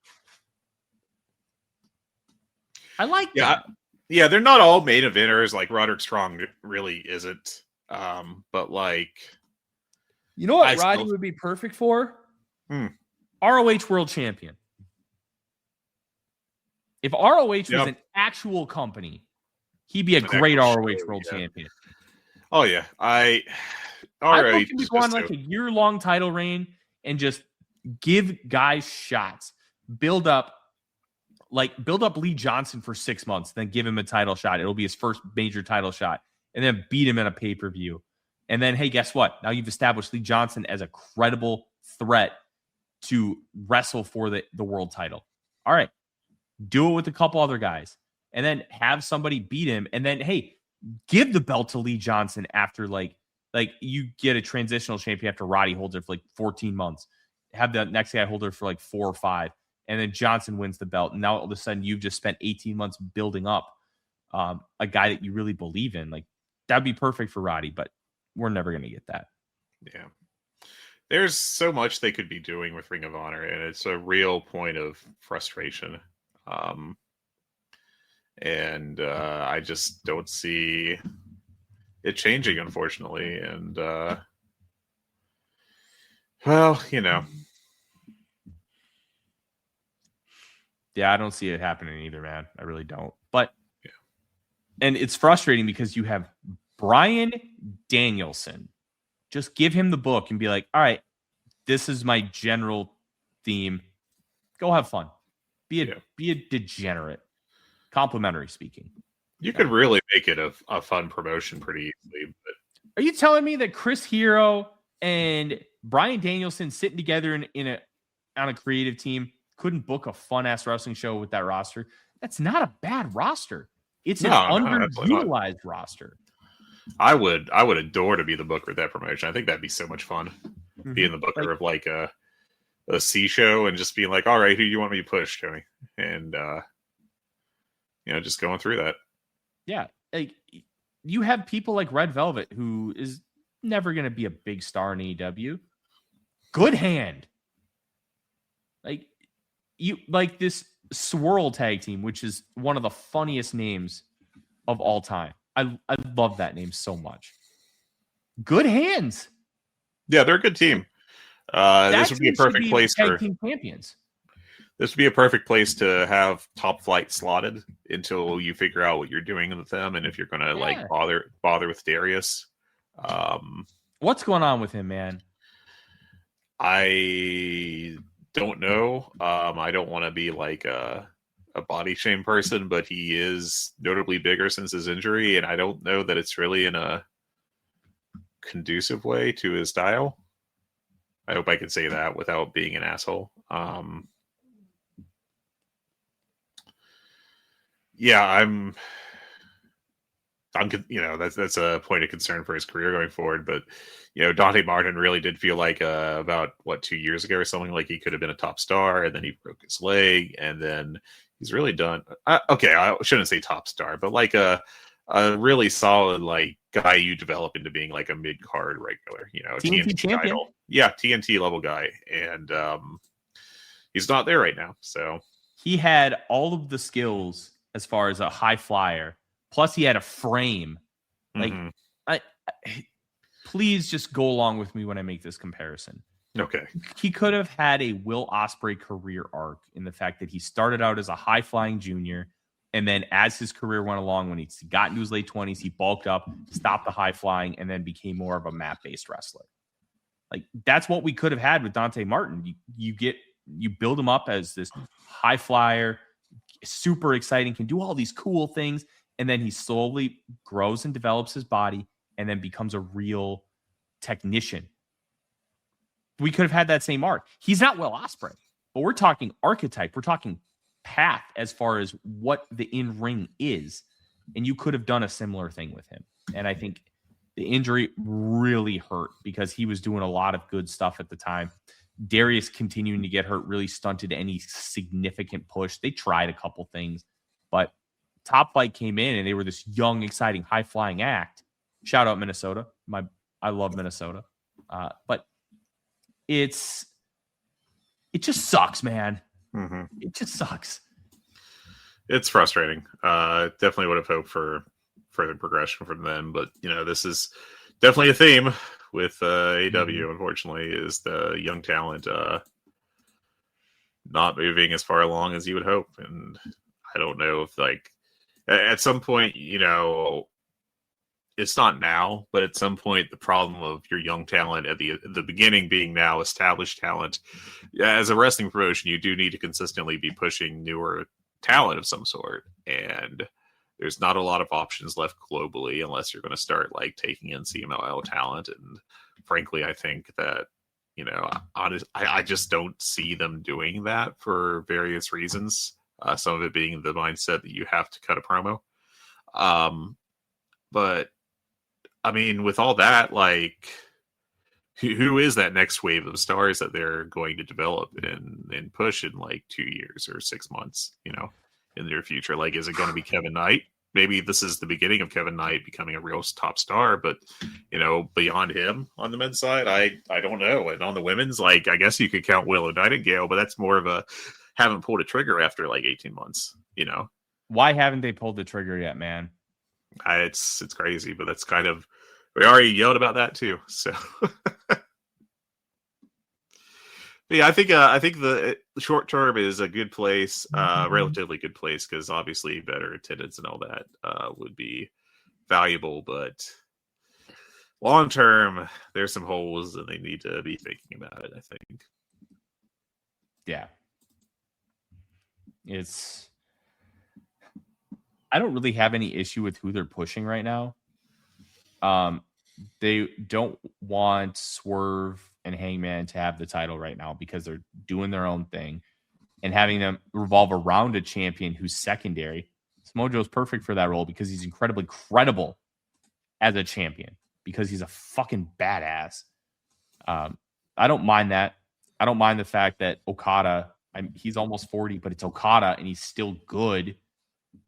I like that. Yeah, they're not all main eventers. Like Roderick Strong really isn't. But like, you know what Roddy would be perfect for? ROH World Champion. If ROH was an actual company, he'd be a great ROH World Champion. Oh yeah, I ROH can go on like a year-long title reign and just give guys shots. Build up Lee Johnson for 6 months, then give him a title shot. It'll be his first major title shot, and then beat him in a pay-per-view. And then, hey, guess what? Now you've established Lee Johnson as a credible threat to wrestle for the world title. All right. Do it with a couple other guys. And then have somebody beat him. And then, hey, give the belt to Lee Johnson after, like you get a transitional champion after Roddy holds it for like 14 months. Have the next guy hold it for like 4 or 5. And then Johnson wins the belt. And now all of a sudden you've just spent 18 months building up a guy that you really believe in. Like, that'd be perfect for Roddy, but we're never going to get that. Yeah. There's so much they could be doing with Ring of Honor, and it's a real point of frustration. And I just don't see it changing, unfortunately. And, well, you know. Yeah, I don't see it happening either, man. I really don't. But, and it's frustrating because you have Bryan Danielson. Just give him the book and be like, all right, this is my general theme. Go have fun. Be a degenerate. Complimentary speaking. You could really make it a fun promotion pretty easily. But Are you telling me that Chris Hero and Bryan Danielson sitting together on a creative team couldn't book a fun ass wrestling show with that roster? That's not a bad roster. It's an underutilized roster. I would adore to be the booker of that promotion. I think that'd be so much fun. Being the booker of like a C show and just being like, all right, who do you want me to push, Tony? And just going through that. Yeah. Like, you have people like Red Velvet, who is never going to be a big star in AEW. Good hand. Like this Swirl tag team, which is one of the funniest names of all time. I love that name so much. Good hands. Yeah, they're a good team. This would be a perfect place for team champions. This would be a perfect place to have Top Flight slotted until you figure out what you're doing with them and if you're going to like bother with Darius. What's going on with him, man? I don't know. I don't want to be like a body shame person, but he is notably bigger since his injury, and I don't know that it's really in a conducive way to his style. I hope I can say that without being an asshole. Yeah, I'm that's a point of concern for his career going forward. But Dante Martin really did feel like about 2 years ago or something, like he could have been a top star, and then he broke his leg, and then he's really done. Okay, I shouldn't say top star, but like a really solid like guy you develop into being like a mid card regular. TNT champion. Title. Yeah, TNT level guy, and he's not there right now. So he had all of the skills as far as a high flyer. Plus, he had a frame. Like, please just go along with me when I make this comparison. Okay. He could have had a Will Ospreay career arc in the fact that he started out as a high-flying junior, and then as his career went along, when he got into his late 20s, he bulked up, stopped the high-flying, and then became more of a mat-based wrestler. Like, that's what we could have had with Dante Martin. You build him up as this high flyer, super exciting, can do all these cool things, and then he slowly grows and develops his body and then becomes a real technician. We could have had that same arc. He's not Will Ospreay, but we're talking archetype. We're talking path as far as what the in-ring is. And you could have done a similar thing with him. And I think the injury really hurt because he was doing a lot of good stuff at the time. Darius continuing to get hurt really stunted any significant push. They tried a couple things, but Top Flight came in and they were this young, exciting, high-flying act. Shout out Minnesota. I love Minnesota. But it just sucks, man. Mm-hmm. It just sucks. It's frustrating. Definitely would have hoped for further progression from them, but this is definitely a theme with AEW. Unfortunately, is the young talent not moving as far along as you would hope, and I don't know if like at some point, it's not now, but at some point, the problem of your young talent at the beginning being now established talent, as a wrestling promotion, you do need to consistently be pushing newer talent of some sort, and there's not a lot of options left globally unless you're going to start like taking in CMLL talent. And frankly, I think that I just don't see them doing that for various reasons. Some of it being the mindset that you have to cut a promo. But I mean, with all that, like, who is that next wave of stars that they're going to develop and push in like 2 years or 6 months, in the near future? Like, is it going to be Kevin Knight? Maybe this is the beginning of Kevin Knight becoming a real top star, but beyond him on the men's side, I don't know. And on the women's, like, I guess you could count Willow Nightingale, but that's more of a haven't pulled a trigger after like 18 months, Why haven't they pulled the trigger yet, man? It's crazy, but that's kind of, we already yelled about that too. So yeah, I think the short term is a good place, relatively good place, because obviously better attendance and all that would be valuable. But long term, there's some holes, and they need to be thinking about it, I think. Yeah, I don't really have any issue with who they're pushing right now. they don't want Swerve and Hangman to have the title right now because they're doing their own thing and having them revolve around a champion who's secondary. Mojo's perfect for that role because he's incredibly credible as a champion because he's a fucking badass. I don't mind that. I don't mind the fact that Okada, he's almost 40, but it's Okada and he's still good.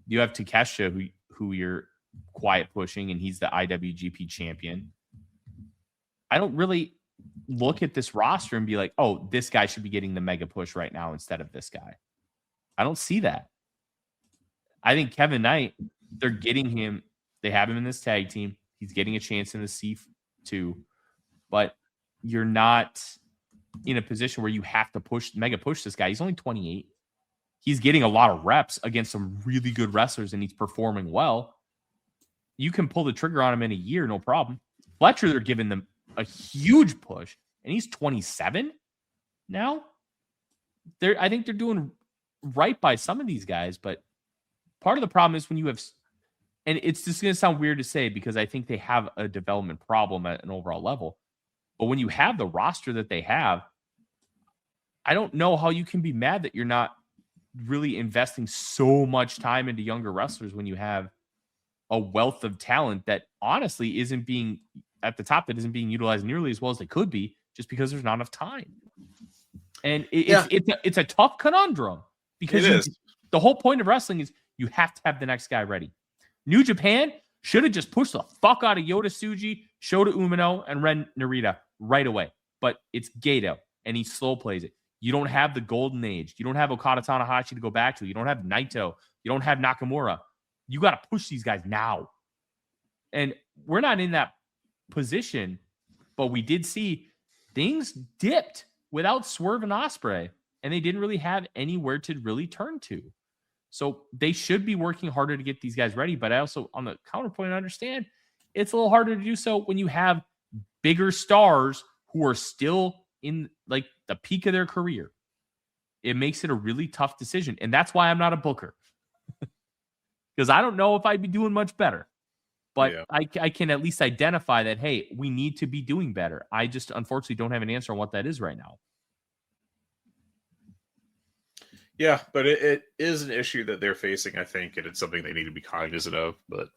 You have Takeshita, who you're quiet pushing, and he's the IWGP champion. I don't really look at this roster and be like, oh, this guy should be getting the mega push right now instead of this guy. I don't see that. I think Kevin Knight, they're getting him. They have him in this tag team. He's getting a chance in the C2, but you're not in a position where you have to mega push this guy. He's only 28. He's getting a lot of reps against some really good wrestlers, and he's performing well. You can pull the trigger on him in a year, no problem. Fletcher, they're giving them a huge push, and he's 27 now. I think they're doing right by some of these guys, but part of the problem is when you have, and it's just going to sound weird to say because I think they have a development problem at an overall level, but when you have the roster that they have, I don't know how you can be mad that you're not really investing so much time into younger wrestlers when you have a wealth of talent that honestly isn't being at the top, that isn't being utilized nearly as well as they could be just because there's not enough time. And it's a tough conundrum because the whole point of wrestling is you have to have the next guy ready. New Japan should have just pushed the fuck out of Yota Tsuji, Shota Umino, and Ren Narita right away. But it's Gato, and he slow plays it. You don't have the golden age. You don't have Okada Tanahashi to go back to. You don't have Naito. You don't have Nakamura. You got to push these guys now. And we're not in that position, but we did see things dipped without Swerve and Ospreay, and they didn't really have anywhere to really turn to. So they should be working harder to get these guys ready. But I also, on the counterpoint, understand it's a little harder to do so when you have bigger stars who are still in like the peak of their career. It makes it a really tough decision. And that's why I'm not a booker. Because I don't know if I'd be doing much better. But yeah. I can at least identify that, hey, we need to be doing better. I just unfortunately don't have an answer on what that is right now. Yeah, but it is an issue that they're facing, I think, and it's something they need to be cognizant of. But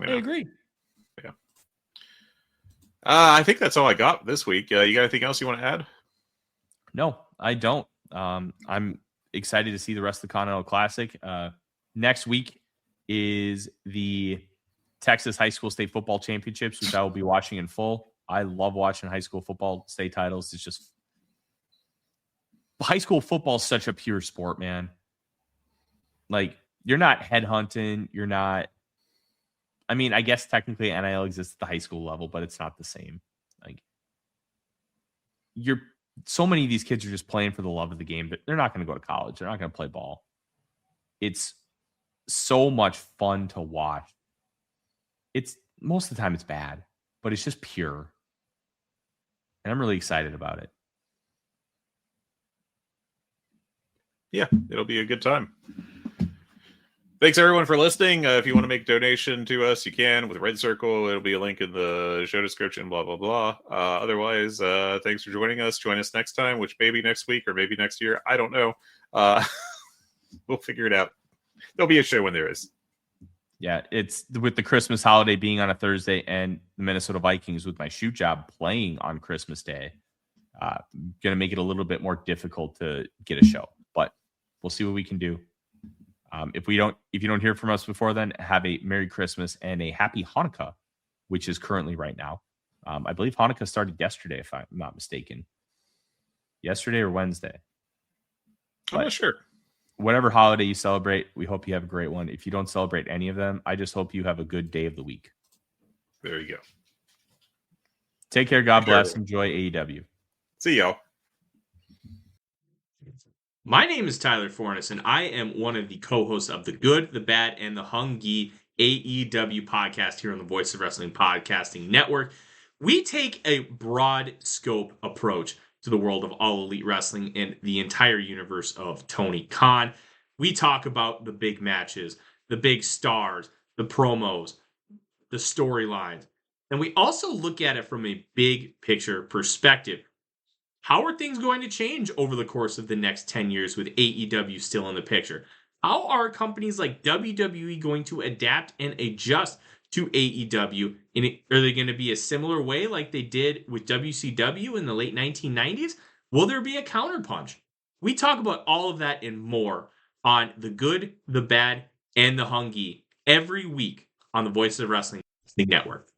I agree. Yeah. I think that's all I got this week. You got anything else you want to add? No, I don't. I'm excited to see the rest of the Continental Classic. Next week is the Texas High School State Football Championships, which I will be watching in full. I love watching high school football state titles. It's just high school football is such a pure sport, man. Like, you're not headhunting. You're not. I mean, I guess technically NIL exists at the high school level, but it's not the same. Like, so many of these kids are just playing for the love of the game, but they're not going to go to college. They're not going to play ball. It's so much fun to watch. It's most of the time it's bad, but it's just pure. And I'm really excited about it. Yeah, it'll be a good time. Thanks everyone for listening. If you want to make a donation to us, you can with Red Circle. It'll be a link in the show description, blah, blah, blah. Otherwise, thanks for joining us. Join us next time, which maybe next week or maybe next year. I don't know. We'll figure it out. There'll be a show when there is. Yeah, it's with the Christmas holiday being on a Thursday and the Minnesota Vikings with my shoot job playing on Christmas Day. Going to make it a little bit more difficult to get a show, but we'll see what we can do. If you don't hear from us before then, have a Merry Christmas and a Happy Hanukkah, which is currently right now. I believe Hanukkah started yesterday, if I'm not mistaken. Yesterday or Wednesday. I'm not sure. Whatever holiday you celebrate, we hope you have a great one. If you don't celebrate any of them, I just hope you have a good day of the week. There you go. Take care. God bless. Enjoy AEW. See y'all. My name is Tyler Fornes, and I am one of the co-hosts of The Good, The Bad, and The Hungee AEW podcast here on the Voice of Wrestling Podcasting Network. We take a broad scope approach to the world of All Elite Wrestling and the entire universe of Tony Khan. We talk about the big matches, the big stars, the promos, the storylines, And we also look at it from a big picture perspective. How are things going to change over the course of the next 10 years with AEW still in the picture? How are companies like WWE going to adapt and adjust to AEW? Are they going to be a similar way like they did with WCW in the late 1990s? Will there be a counterpunch? We talk about all of that and more on The Good, The Bad, and The Hungee every week on the Voices of Wrestling Network.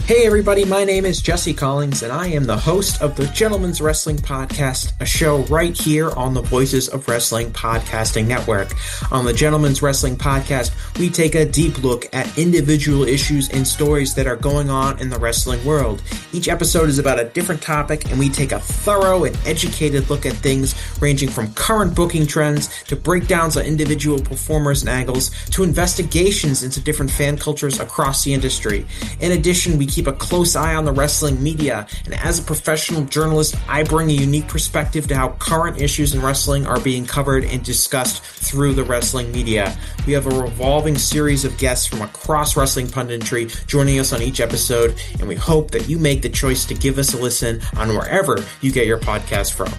Hey everybody, my name is Jesse Collins, and I am the host of the Gentleman's Wrestling Podcast, a show right here on the Voices of Wrestling Podcasting Network. On the Gentleman's Wrestling Podcast, we take a deep look at individual issues and stories that are going on in the wrestling world. Each episode is about a different topic, and we take a thorough and educated look at things ranging from current booking trends to breakdowns on individual performers and angles to investigations into different fan cultures across the industry. In addition, we keep a close eye on the wrestling media, and as a professional journalist, I bring a unique perspective to how current issues in wrestling are being covered and discussed through the wrestling media. We have a revolving series of guests from across wrestling punditry joining us on each episode, and we hope that you make the choice to give us a listen on wherever you get your podcast from.